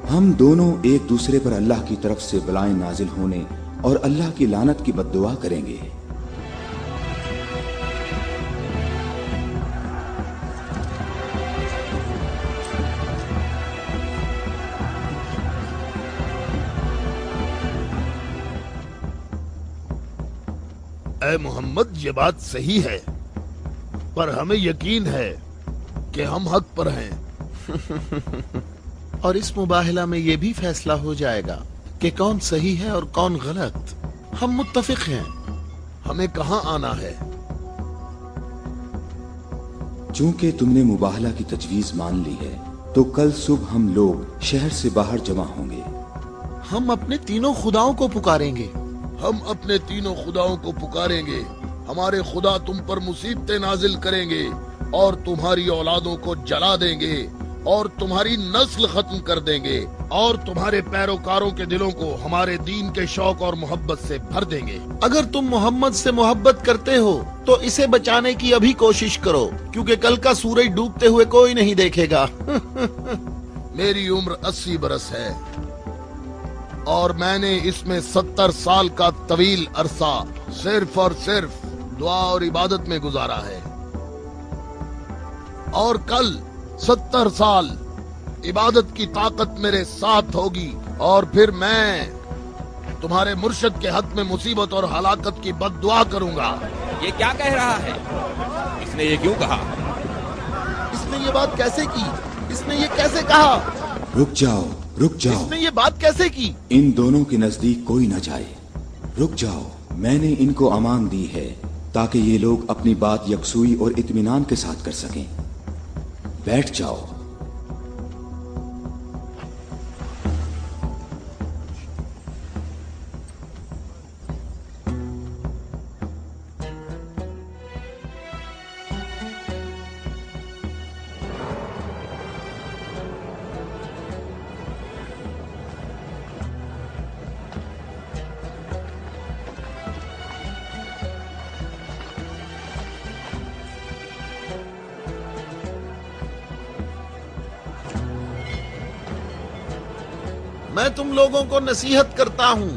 हम दोनों एक दूसरे पर अल्लाह की तरफ से बलाएं नाजिल होने और अल्लाह की लानत की बद्दुआ करेंगे। ए मोहम्मद, ये बात सही है, पर हमें यकीन है कि हम हक पर हैं। और इस मुबाहला में ये भी फैसला हो जाएगा कि कौन सही है और कौन गलत। हम मुत्तफिक हैं। हमें कहाँ आना है? चूंकि तुमने मुबाहला की तजवीज मान ली है, तो कल सुबह हम लोग शहर से बाहर जमा होंगे। हम अपने तीनों खुदाओं को पुकारेंगे। हम अपने तीनों खुदाओं को पुकारेंगे। हमारे खुदा तुम पर मुसीबतें नाजिल करेंगे और तुम्हारी औलादों को जला देंगे और तुम्हारी नस्ल खत्म कर देंगे और तुम्हारे पैरोकारों के दिलों को हमारे दीन के शौक और मोहब्बत से भर देंगे। अगर तुम मोहम्मद से मोहब्बत करते हो तो इसे बचाने की अभी कोशिश करो, क्योंकि कल का सूरज डूबते हुए कोई नहीं देखेगा। मेरी उम्र 80 बरस है और मैंने इसमें 70 साल का तवील अरसा सिर्फ और सिर्फ दुआ और इबादत में गुजारा है, और कल 70 साल इबादत की ताकत मेरे साथ होगी और फिर मैं तुम्हारे मुर्शद के हक में मुसीबत और हलाकत की बद्दुआ करूंगा। ये क्या कह रहा है? इसने ये क्यों कहा? इसने ये बात कैसे की? इसने ये कैसे कहा? रुक जाओ, रुक जाओ। इसने ये बात कैसे की? इन दोनों के नजदीक कोई न जाए। रुक जाओ, मैंने इनको अमान दी है ताकि ये लोग अपनी बात यकसुई और इत्मीनान के साथ कर सकें। बैठ जाओ। मैं तुम लोगों को नसीहत करता हूं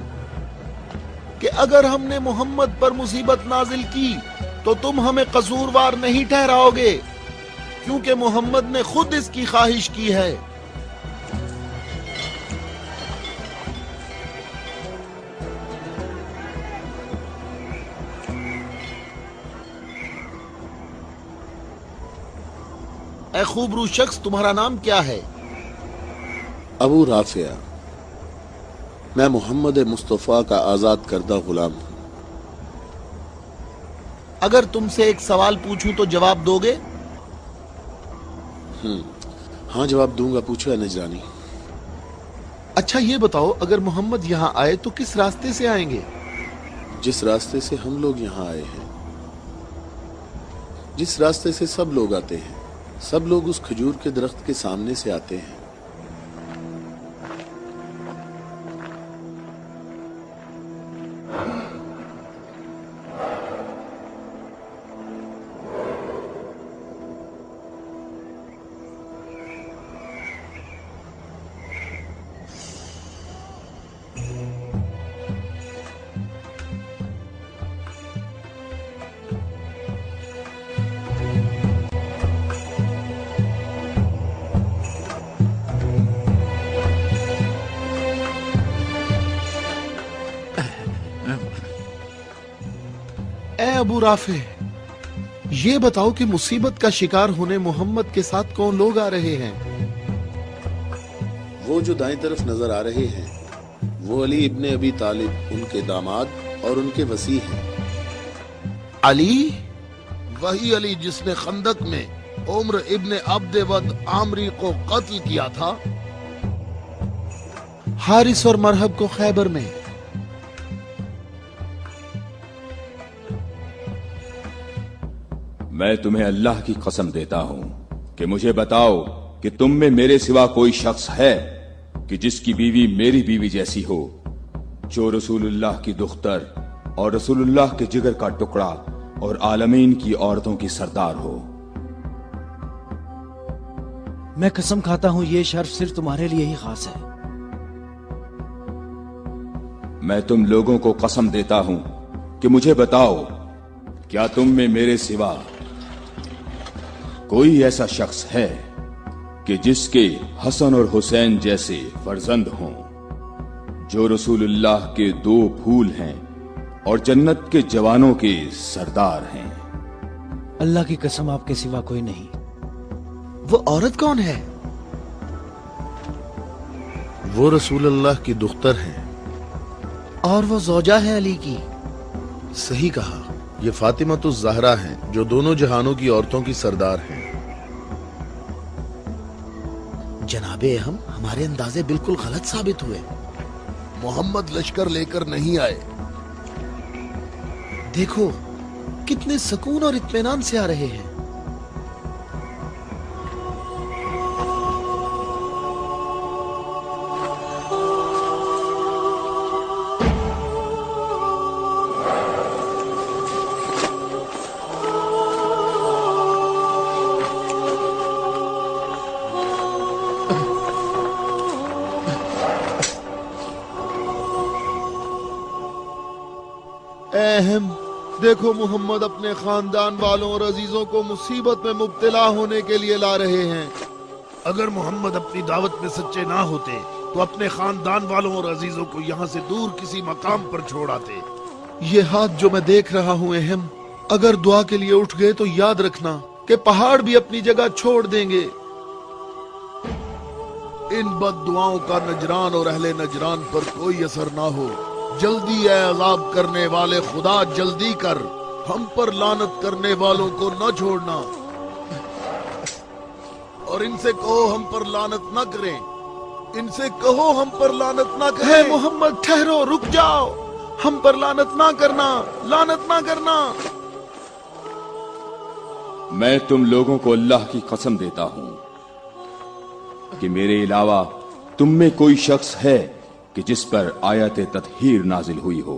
कि अगर हमने मोहम्मद पर मुसीबत नाजिल की तो तुम हमें कसूरवार नहीं ठहराओगे, क्योंकि मोहम्मद ने खुद इसकी ख्वाहिश की है। ए खूबरू शख्स, तुम्हारा नाम क्या है? अबू राफिया, मैं मोहम्मद मुस्तफ़ा का आजाद करदा गुलाम हूं। अगर तुमसे एक सवाल पूछूं तो जवाब दोगे? हाँ, जवाब दूंगा। पूछो नजरानी। अच्छा ये बताओ, अगर मोहम्मद यहाँ आए तो किस रास्ते से आएंगे? जिस रास्ते से हम लोग यहाँ आए हैं, जिस रास्ते से सब लोग आते हैं। सब लोग उस खजूर के दरख्त के सामने से आते हैं। अबू राफे, ये बताओ कि मुसीबत का शिकार होने मोहम्मद के साथ कौन लोग आ रहे हैं? वो जो दाएं तरफ नजर आ रहे हैं, वो अली इब्ने अबी तालिब, उनके दामाद और उनके वसी हैं। अली? वही अली जिसने खंदक में उम्र इब्ने अब्दवद आमरी को कत्ल किया था, हारिस और मरहब को खैबर में। मैं तुम्हें अल्लाह की कसम देता हूं कि मुझे बताओ कि तुम में मेरे सिवा कोई शख्स है कि जिसकी बीवी मेरी बीवी जैसी हो, जो रसूलुल्लाह की दुख्तर और रसूलुल्लाह के जिगर का टुकड़ा और आलमीन की औरतों की सरदार हो। मैं कसम खाता हूं ये शर्फ सिर्फ तुम्हारे लिए ही खास है। मैं तुम लोगों को कसम देता हूं कि मुझे बताओ, क्या तुम में मेरे सिवा कोई ऐसा शख्स है कि जिसके हसन और हुसैन जैसे फर्जंद हों, जो रसूलुल्लाह के दो फूल हैं और जन्नत के जवानों के सरदार हैं? अल्लाह की कसम, आपके सिवा कोई नहीं। वो औरत कौन है? वो रसूलुल्लाह की दुख्तर हैं। और वो ज़ौजा है अली की। सही कहा, ये फातिमा ज़हरा हैं, जो दोनों जहानों की औरतों की सरदार हैं। जनाबे हम हमारे अंदाजे बिल्कुल गलत साबित हुए। मोहम्मद लश्कर लेकर नहीं आए। देखो कितने सुकून और इत्मीनान से आ रहे हैं। अहम, देखो मोहम्मद अपने खानदान वालों और अजीजों को मुसीबत में मुब्तला होने के लिए ला रहे हैं। अगर मोहम्मद अपनी दावत में सच्चे ना होते तो अपने खानदान वालों और अजीजों को यहाँ से दूर किसी मकाम पर छोड़ आते। ये हाथ जो मैं देख रहा हूँ अहम, अगर दुआ के लिए उठ गए तो याद रखना कि पहाड़ भी अपनी जगह छोड़ देंगे। इन बद दुआओं का नजरान और अहले नजरान पर कोई असर ना हो। जल्दी है अजाब करने वाले खुदा, जल्दी कर, हम पर लानत करने वालों को न छोड़ना। और इनसे कहो हम पर लानत न करें। इनसे कहो हम पर लानत ना करें। है मोहम्मद, ठहरो, रुक जाओ। हम पर लानत ना करना, लानत ना करना। मैं तुम लोगों को अल्लाह की कसम देता हूं कि मेरे अलावा तुम में कोई शख्स है कि जिस पर आयत तत्हीर नाजिल हुई हो।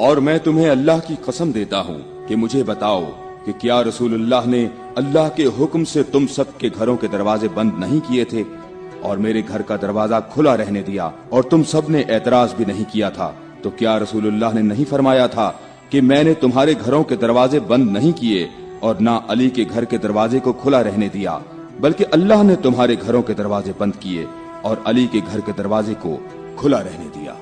और मैं तुम्हें अल्लाह की कसम देता हूं कि मुझे बताओ कि क्या रसूलुल्लाह ने अल्लाह के हुक्म से तुम सब के घरों के दरवाजे बंद नहीं किए थे और मेरे घर का दरवाजा खुला रहने दिया और तुम सब ने एतराज भी नहीं किया था? तो क्या रसूलुल्लाह ने नहीं फरमाया था कि मैंने तुम्हारे घरों के दरवाजे बंद नहीं किए और ना अली के घर के दरवाजे को खुला रहने दिया, बल्कि अल्लाह ने तुम्हारे घरों के दरवाजे बंद किए और अली के घर के दरवाजे को खुला रहने दिया।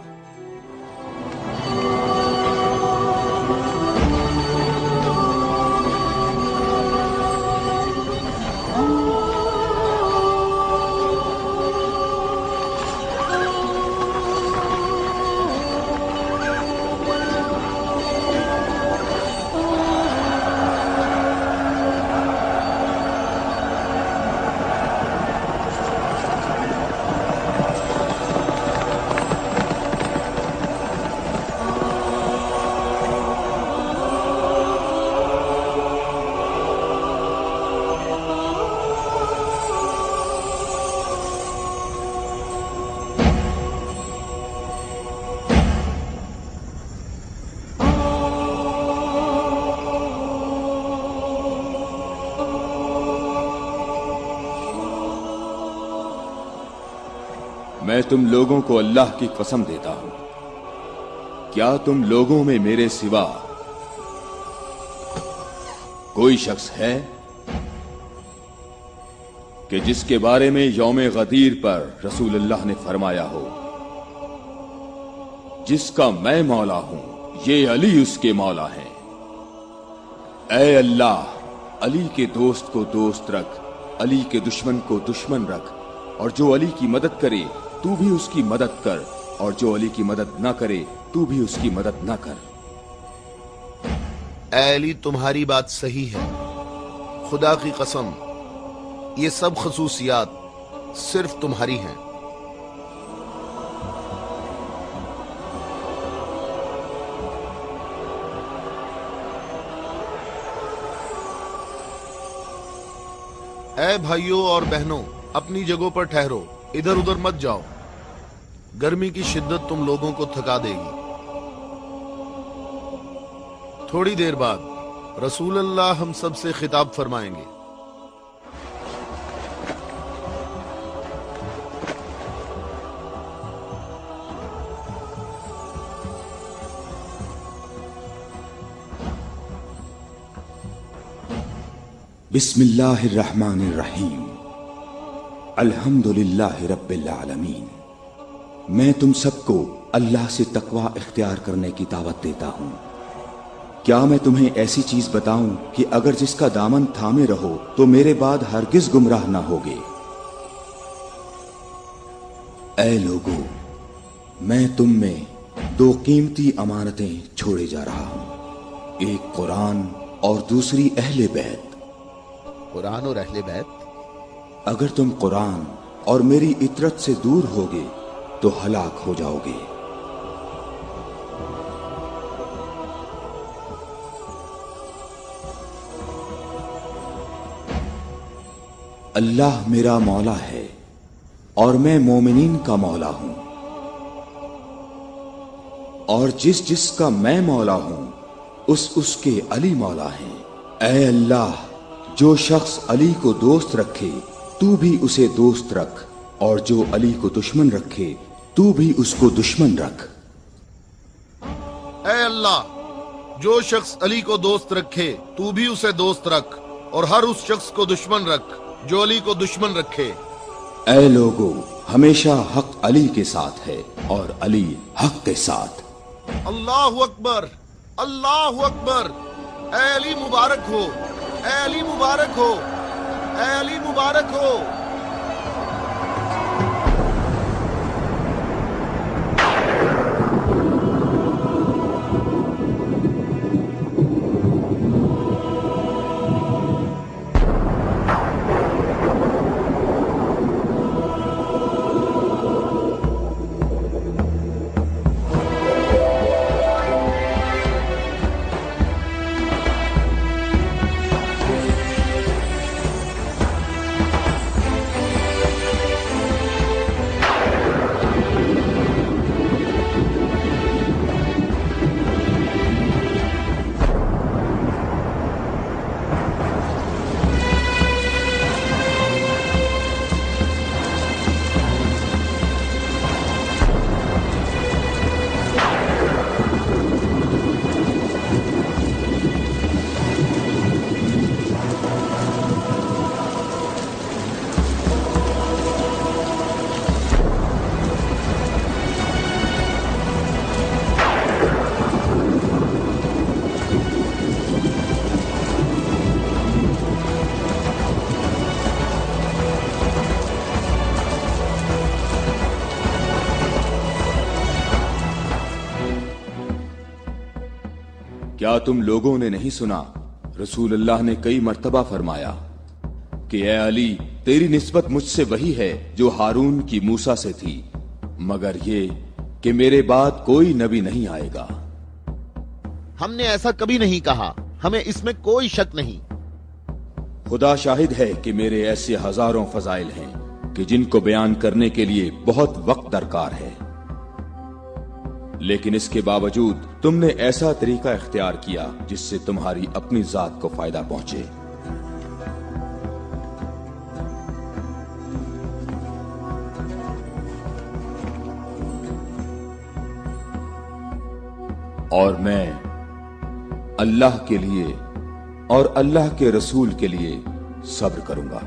मैं तुम लोगों को अल्लाह की कसम देता हूं, क्या तुम लोगों में मेरे सिवा कोई शख्स है कि जिसके बारे में यौम गदीर पर रसूलुल्लाह ने फरमाया हो, जिसका मैं मौला हूं, ये अली उसके मौला हैं। ऐ अल्लाह, अली के दोस्त को दोस्त रख, अली के दुश्मन को दुश्मन रख, और जो अली की मदद करे तू भी उसकी मदद कर, और जो अली की मदद ना करे तू भी उसकी मदद ना कर। ऐ अली, तुम्हारी बात सही है, खुदा की कसम ये सब खसूसियात सिर्फ तुम्हारी हैं। ऐ भाइयों और बहनों, अपनी जगहों पर ठहरो, इधर उधर मत जाओ, गर्मी की शिद्दत तुम लोगों को थका देगी। थोड़ी देर बाद रसूलुल्लाह हम सब से खिताब फरमाएंगे। बिस्मिल्लाहिर्रहमानिर्रहीम, अल्हम्दुलिल्लाहि रब्बिल आलमीन। मैं तुम सबको अल्लाह से तकवा इख्तियार करने की दावत देता हूँ। क्या मैं तुम्हें ऐसी चीज बताऊं कि अगर जिसका दामन थामे रहो तो मेरे बाद हरगिज गुमराह ना होगे। ऐ लोगों, मैं तुम में दो कीमती अमानतें छोड़े जा रहा हूं, एक कुरान और दूसरी अहले बैत। कुरान और अहले बैत? अगर तुम कुरान और मेरी इतरत से दूर होगे तो हलाक हो जाओगे। अल्लाह मेरा मौला है और मैं मोमिनीन का मौला हूं, और जिस जिसका मैं मौला हूं उसके अली मौला हैं। ऐ अल्लाह, जो शख्स अली को दोस्त रखे तू भी उसे दोस्त रख, और जो अली को दुश्मन रखे तू भी उसको दुश्मन रख। ऐ अल्लाह, जो शख्स अली को दोस्त रखे तू भी उसे दोस्त रख, और हर उस शख्स को दुश्मन रख जो अली को दुश्मन रखे। ऐ लोगों, हमेशा हक अली के साथ है और अली हक के साथ। अल्लाहु अकबर, अल्लाहु अकबर। ऐ अली मुबारक हो, ऐ अली मुबारक हो, ऐ अली मुबारक हो। क्या तुम लोगों ने नहीं सुना, रसूलुल्लाह ने कई मर्तबा फरमाया कि ऐ अली, तेरी निस्बत मुझसे वही है जो हारून की मूसा से थी, मगर ये कि मेरे बाद कोई नबी नहीं आएगा। हमने ऐसा कभी नहीं कहा, हमें इसमें कोई शक नहीं। खुदा शाहिद है कि मेरे ऐसे हजारों फजाइल हैं कि जिनको बयान करने के लिए बहुत वक्त दरकार है, लेकिन इसके बावजूद तुमने ऐसा तरीका इख्तियार किया जिससे तुम्हारी अपनी जात को फायदा पहुंचे। और मैं अल्लाह के लिए और अल्लाह के रसूल के लिए सब्र करूंगा।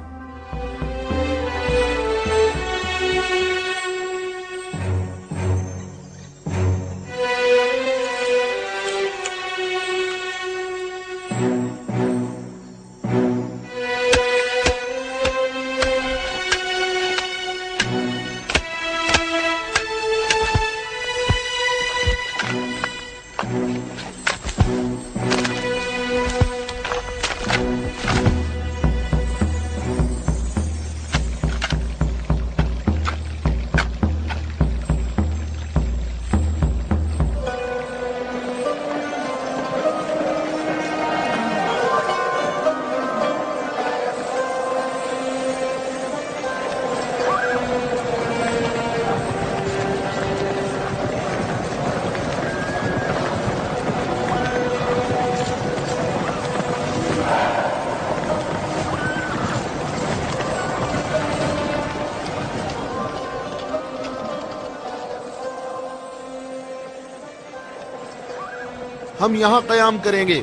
हम यहाँ कयाम करेंगे।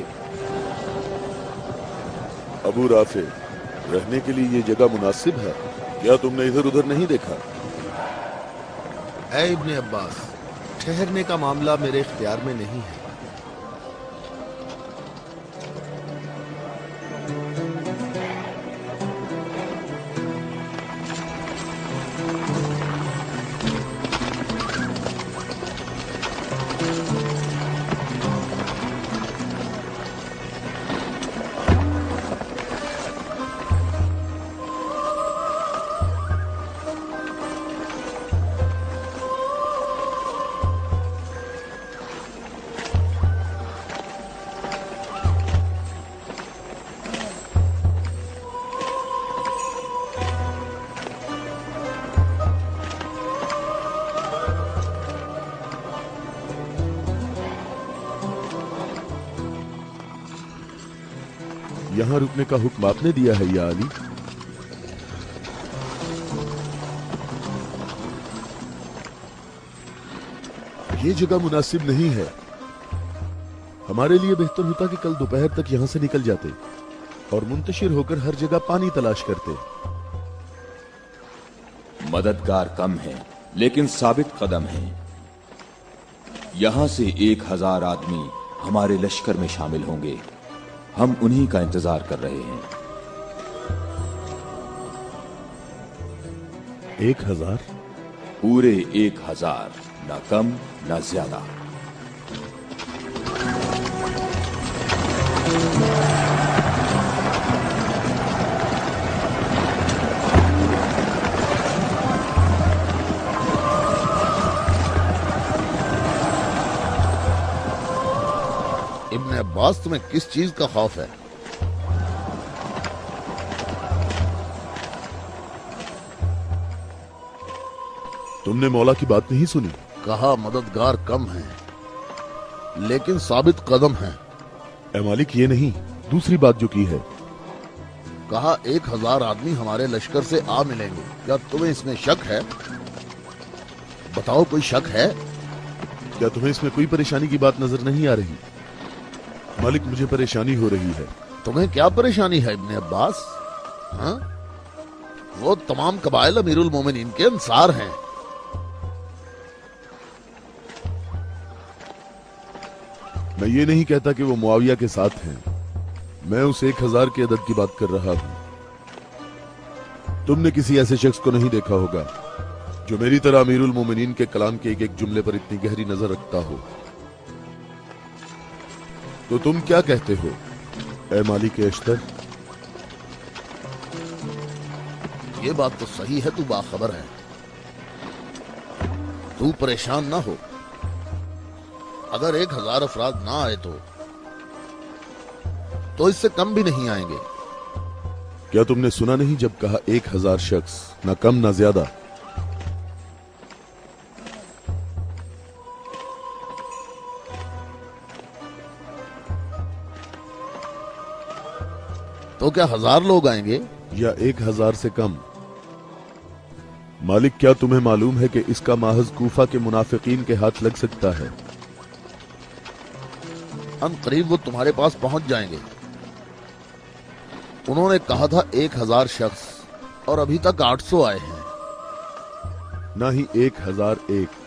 अबू राफे, रहने के लिए ये जगह मुनासिब है? क्या तुमने इधर उधर नहीं देखा? ऐ इब्ने अब्बास, ठहरने का मामला मेरे इख्तियार में नहीं है। यहाँ रुकने का हुक्म आपने दिया है या अली? ये जगह मुनासिब नहीं है। हमारे लिए बेहतर होता कि कल दोपहर तक यहाँ से निकल जाते और मुंतशिर होकर हर जगह पानी तलाश करते। मददगार कम है लेकिन साबित कदम है। यहां से 1000 आदमी हमारे लश्कर में शामिल होंगे। हम उन्हीं का इंतजार कर रहे हैं। 1000? पूरे 1000, ना कम ना ज्यादा। इब्ने अब्बास, तुम्हें किस चीज का खौफ है? तुमने मौला की बात नहीं सुनी? कहा मददगार कम है लेकिन साबित कदम है। ए मालिक, ये नहीं, दूसरी बात जो की है। कहा 1000 आदमी हमारे लश्कर से आ मिलेंगे। क्या तुम्हें इसमें शक है? बताओ, कोई शक है? क्या तुम्हें इसमें कोई परेशानी की बात नजर नहीं आ रही? मालिक, मुझे परेशानी हो रही है। तुम्हें क्या परेशानी है इब्ने अब्बास? हाँ? वो तमाम कबाइल अमीरुल मोमिनीन के अंसार हैं। मैं ये नहीं कहता कि वो मुआविया के साथ हैं। मैं उस 1000 की अदद की बात कर रहा हूं। तुमने किसी ऐसे शख्स को नहीं देखा होगा जो मेरी तरह अमीरुल मोमिनीन के कलाम के एक एक जुमले पर इतनी गहरी नजर रखता हो। तो तुम क्या कहते हो ए मालिक अश्तर? ये बात तो सही है, तू बाखबर है। तू परेशान ना हो। अगर 1000 अफराद ना आए तो इससे कम भी नहीं आएंगे। क्या तुमने सुना नहीं जब कहा 1000 शख्स, ना कम ना ज्यादा? तो क्या 1000 लोग आएंगे या 1000 से कम? मालिक, क्या तुम्हें मालूम है कि इसका माहज कूफा के मुनाफिकीन के हाथ लग सकता है? अन करीब वो तुम्हारे पास पहुंच जाएंगे। उन्होंने कहा था 1000 शख्स और अभी तक 800 आए हैं। ना ही 1001।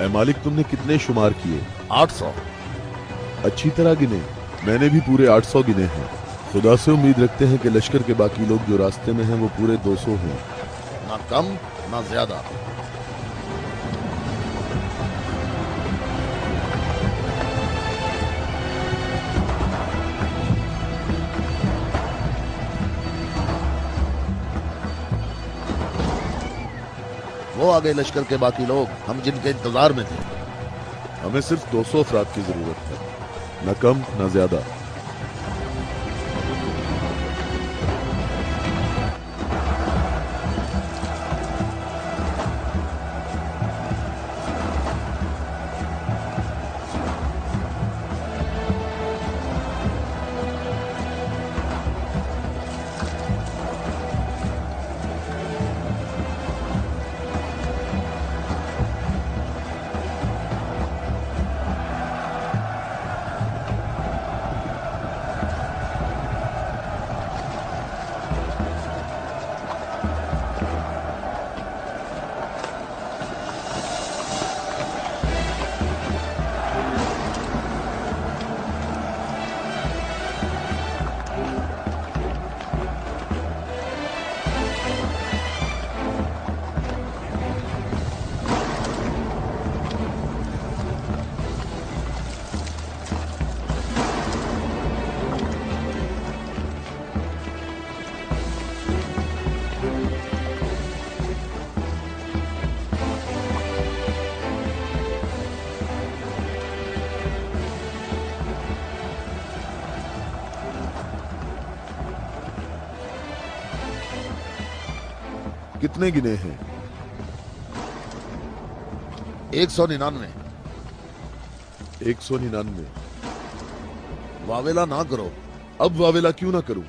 ऐ मालिक, तुमने कितने शुमार किए? 800। अच्छी तरह गिने? मैंने भी पूरे 800 गिने हैं। खुदा से उम्मीद रखते हैं कि लश्कर के बाकी लोग जो रास्ते में हैं वो पूरे 200 हों। ना कम ना ज्यादा। वो आ गए लश्कर के बाकी लोग, हम जिनके इंतजार में थे। हमें सिर्फ 200 अफराद की जरूरत है, न कम न ज्यादा। कितने गिने हैं? 199। 199। वावेला ना करो। अब वावेला क्यों ना करूं?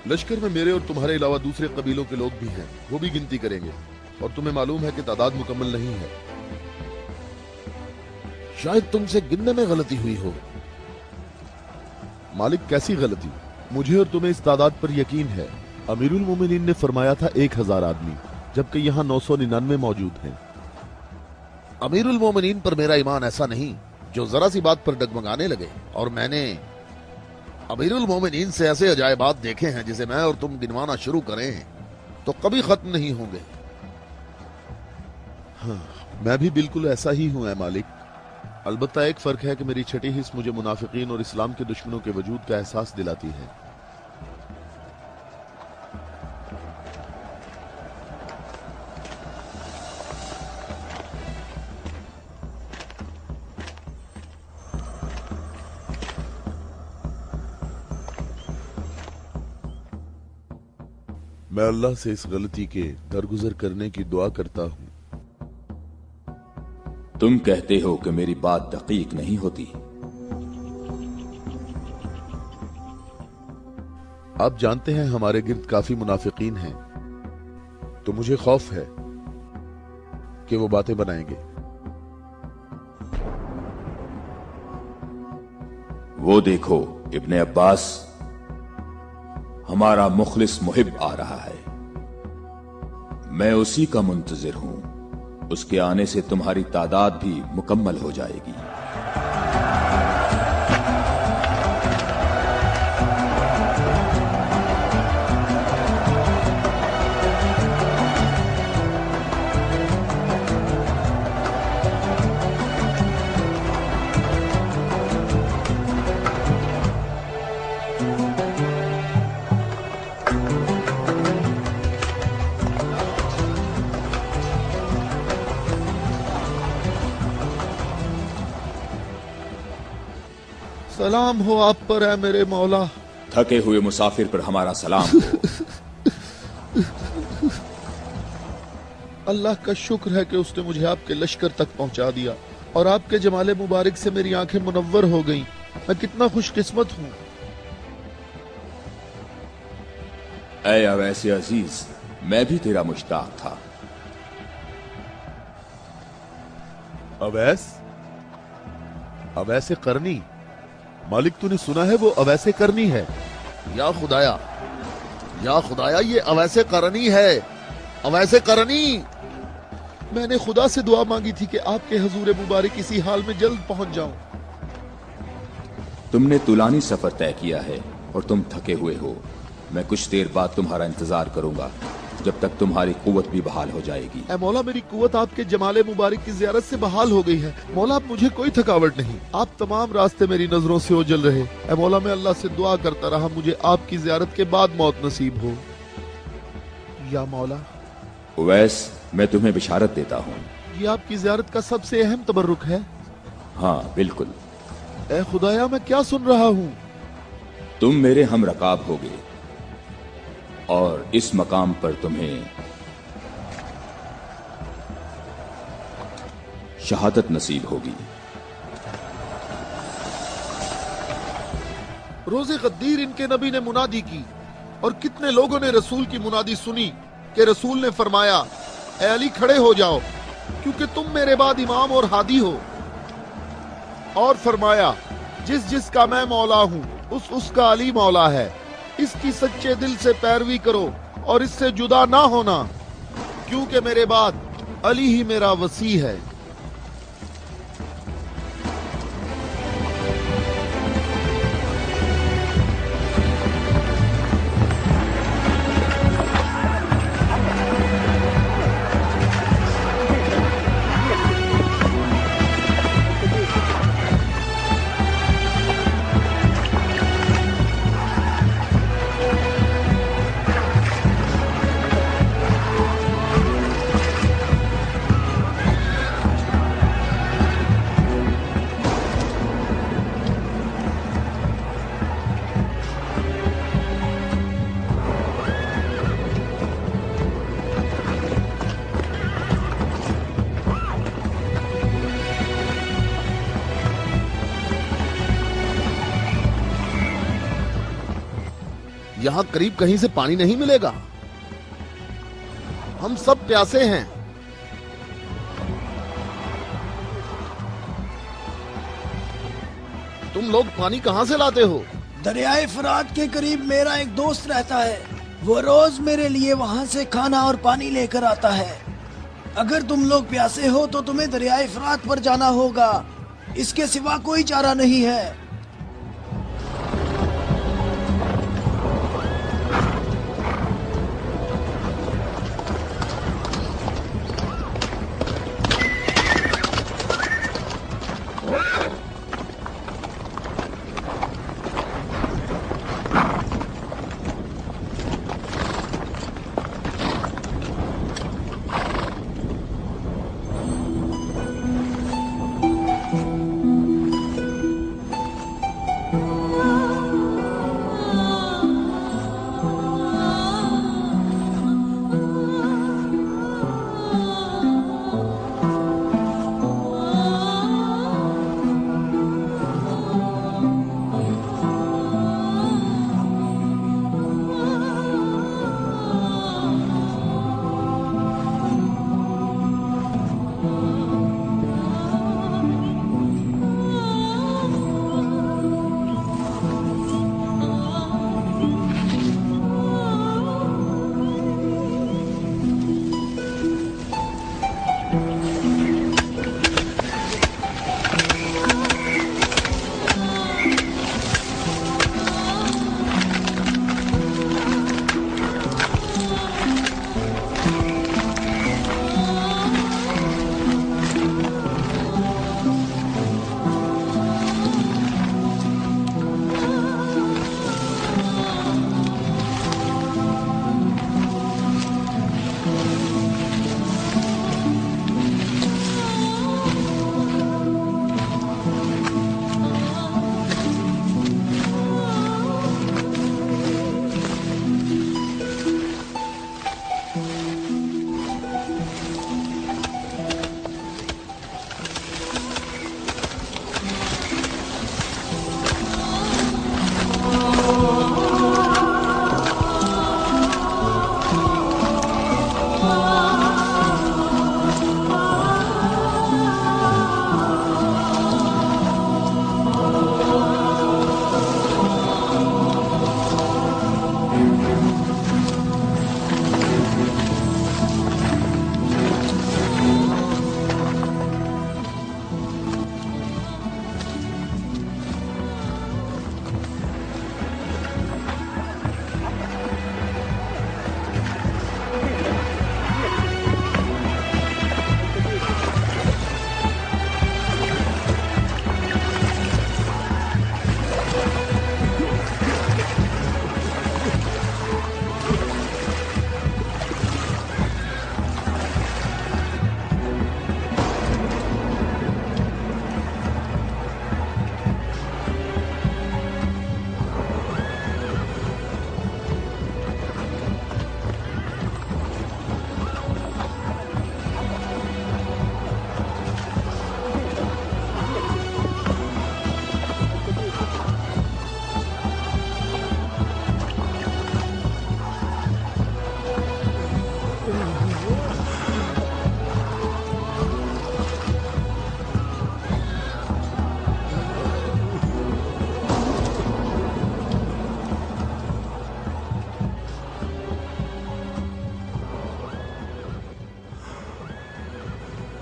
लश्कर में मेरे और तुम्हारे अलावा दूसरे कबीलों के लोग भी हैं, वो भी गिनती करेंगे, और तुम्हें मालूम है कि तादाद मुकम्मल नहीं है। शायद तुमसे गिनने में गलती हुई हो। मालिक, कैसी गलती? मुझे और तुम्हें इस तादाद पर यकीन है। अमीरुल मोमिनीन ने फरमाया था 1000 आदमी, जबकि यहाँ 999 मौजूद हैं। अमीरुल मोमिनीन पर मेरा ईमान ऐसा नहीं जो जरा सी बात पर डगमगाने लगे। और मैंने अमीरुल मोमिनीन से ऐसे अजायबात देखे हैं जिसे मैं और तुम गिनवाना शुरू करें तो कभी खत्म नहीं होंगे। हाँ, मैं भी बिल्कुल ऐसा ही हूं ऐ मालिक। अलबत्ता एक फर्क है कि मेरी छठी हिस्स मुझे मुनाफिकीन और इस्लाम के दुश्मनों के वजूद का एहसास दिलाती है। मैं अल्लाह से इस गलती के दरगुजर करने की दुआ करता हूं। तुम कहते हो कि मेरी बात दकीक नहीं होती। आप जानते हैं हमारे गिर्द काफी मुनाफिकीन हैं, तो मुझे खौफ है कि वो बातें बनाएंगे। वो देखो, इब्ने अब्बास, हमारा मुखलिस मुहिब आ रहा है। मैं उसी का मुंतजिर हूं। उसके आने से तुम्हारी तादाद भी मुकम्मल हो जाएगी। सलाम हो आप पर है मेरे मौला। थके हुए मुसाफिर पर हमारा सलाम हो। अल्लाह का शुक्र है कि उसने मुझे आपके लश्कर तक पहुंचा दिया और आपके जमाले मुबारक से मेरी आंखें मुनव्वर हो गईं। मैं कितना खुशकिस्मत हूँ। ऐ अवैसे अजीज, मैं भी तेरा मुश्ताक था। अवैस? अवैसे करनी? मालिक तूने सुना है वो अवैसे करनी है? या खुदाया ये अवैसे करनी है, अवैसे करनी। मैंने खुदा से दुआ मांगी थी कि आपके हजूर मुबारक इसी हाल में जल्द पहुंच जाऊं। तुमने तुलानी सफर तय किया है और तुम थके हुए हो। मैं कुछ देर बाद तुम्हारा इंतजार करूंगा जब तक तुम्हारी कुव्वत भी बहाल हो जाएगी। ऐ मौला, मेरी कुव्वत आपके जमाले मुबारक की ज़ियारत से बहाल हो गई है। मौला, अब मुझे कोई थकावट नहीं। आप तमाम रास्ते मेरी नजरों से ओझल रहे। ऐ मौला, मैं अल्लाह से दुआ करता रहा मुझे आपकी ज़ियारत के बाद मौत नसीब हो। या मौला। उवैस, मैं तुम्हें बिशारत देता हूँ। ये आपकी ज़ियारत का सबसे अहम तबर्रुक है। हाँ बिल्कुल। ऐ खुदाया, मैं क्या सुन रहा हूँ? तुम मेरे हम रकाब होगे और इस मकाम पर तुम्हें शहादत नसीब होगी। रोज़े गद्दीर इनके नबी ने मुनादी की और कितने लोगों ने रसूल की मुनादी सुनी कि रसूल ने फरमाया, ऐ अली खड़े हो जाओ क्योंकि तुम मेरे बाद इमाम और हादी हो। और फरमाया, जिस जिसका मैं मौला हूँ उसका अली मौला है। इसकी सच्चे दिल से पैरवी करो और इससे जुदा ना होना, क्योंकि मेरे बाद अली ही मेरा वसी है। यहाँ करीब कहीं से पानी नहीं मिलेगा। हम सब प्यासे हैं। तुम लोग पानी कहाँ से लाते हो? दरियाए फरात के करीब मेरा एक दोस्त रहता है। वो रोज मेरे लिए वहाँ से खाना और पानी लेकर आता है। अगर तुम लोग प्यासे हो तो तुम्हें दरियाए फरात पर जाना होगा। इसके सिवा कोई चारा नहीं है।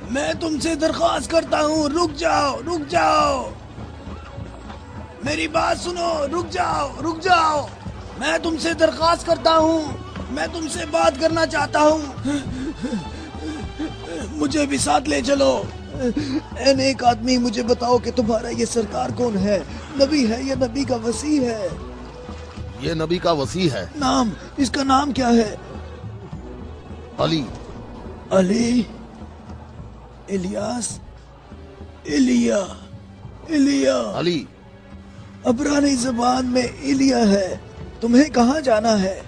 میں تم سے درخواست کرتا ہوں، رک جاؤ، رک جاؤ، میری بات سنو، رک جاؤ، رک جاؤ، میں تم سے درخواست کرتا ہوں، میں تم سے بات کرنا چاہتا ہوں، مجھے بھی ساتھ لے چلو۔ اے نیک آدمی، مجھے بتاؤ کہ تمہارا یہ سرکار کون ہے؟ نبی ہے یا نبی کا وصی ہے؟ یہ نبی کا وصی ہے۔ نام، اس کا نام کیا ہے؟ علی۔ علی، الیاس، ایلیا، ایلیا۔ علی۔ عبرانی زبان میں ایلیا ہے۔ تمہیں کہاں جانا ہے؟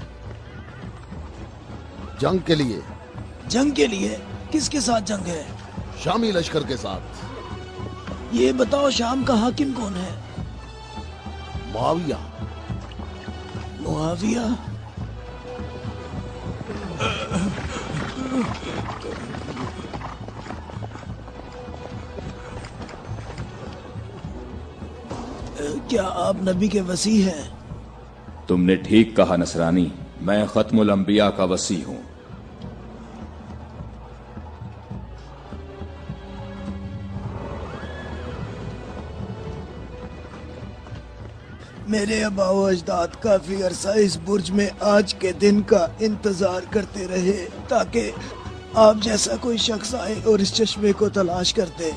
جنگ کے لیے۔ جنگ کے لیے؟ کس کے ساتھ جنگ ہے؟ شامی لشکر کے ساتھ۔ یہ بتاؤ شام کا حاکم کون ہے؟ معاویہ۔ معاویہ؟ کیا آپ نبی کے وصی ہیں؟ تم نے ٹھیک کہا نصرانی، میں ختم الانبیاء کا وصی ہوں۔ میرے آبا و اجداد کافی عرصہ اس برج میں آج کے دن کا انتظار کرتے رہے تاکہ آپ جیسا کوئی شخص آئے اور اس چشمے کو تلاش کر دے۔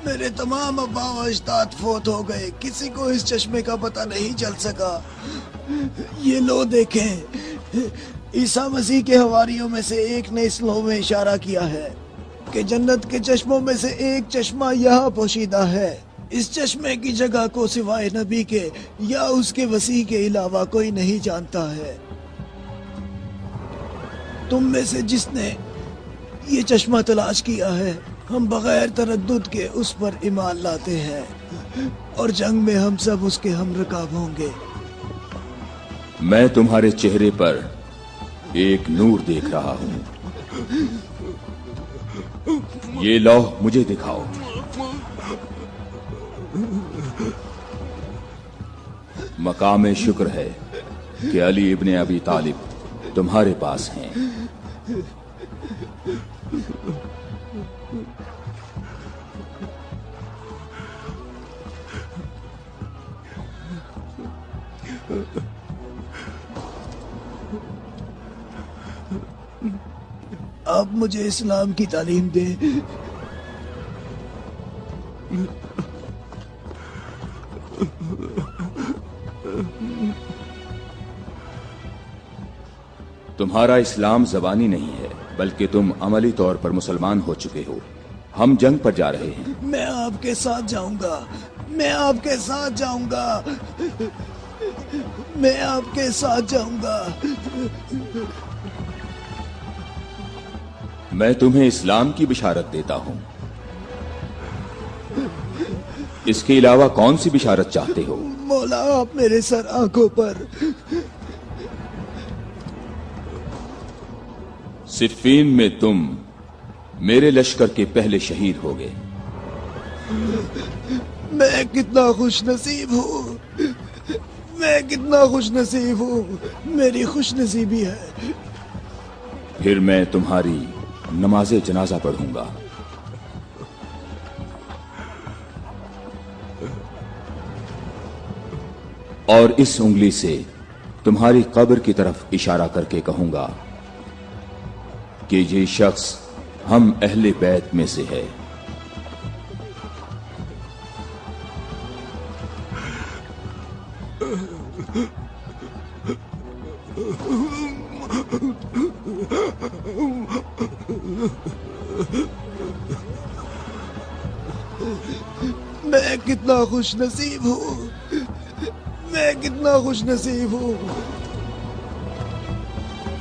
میرے تمام آبا و اجداد فوت ہو گئے، کسی کو اس چشمے کا پتہ نہیں چل سکا۔ یہ لو دیکھیں، عیسیٰ مسیح کے حواریوں میں سے ایک نے اس لو میں اشارہ کیا ہے کہ جنت کے چشموں میں سے ایک چشمہ یہاں پوشیدہ ہے۔ اس چشمے کی جگہ کو سوائے نبی کے یا اس کے وصی کے علاوہ کوئی نہیں جانتا ہے۔ تم میں سے جس نے یہ چشمہ تلاش کیا ہے، ہم بغیر تردد کے اس پر ایمان لاتے ہیں اور جنگ میں ہم سب اس کے ہم رکاب ہوں گے۔ میں تمہارے چہرے پر ایک نور دیکھ رہا ہوں، یہ لوح مجھے دکھاؤ۔ مقام شکر ہے کہ علی ابن ابی طالب تمہارے پاس ہیں۔ آپ مجھے اسلام کی تعلیم دیں۔ تمہارا اسلام زبانی نہیں ہے بلکہ تم عملی طور پر مسلمان ہو چکے ہو۔ ہم جنگ پر جا رہے ہیں۔ میں آپ کے ساتھ جاؤں گا، میں آپ کے ساتھ جاؤں گا، میں آپ کے ساتھ جاؤں گا۔ میں تمہیں اسلام کی بشارت دیتا ہوں، اس کے علاوہ کون سی بشارت چاہتے ہو؟ مولا، آپ میرے سر آنکھوں پر۔ صفین میں تم میرے لشکر کے پہلے شہید ہو گئے۔ میں کتنا خوش نصیب ہوں، میں کتنا خوش نصیب ہوں، میری خوش نصیبی ہے۔ پھر میں تمہاری نماز جنازہ پڑھوں گا۔ اور اس انگلی سے تمہاری قبر کی طرف اشارہ کر کے کہوں گا کہ یہ شخص ہم اہل بیت میں سے ہے۔ میں کتنا خوش نصیب ہوں، میں کتنا خوش نصیب ہوں۔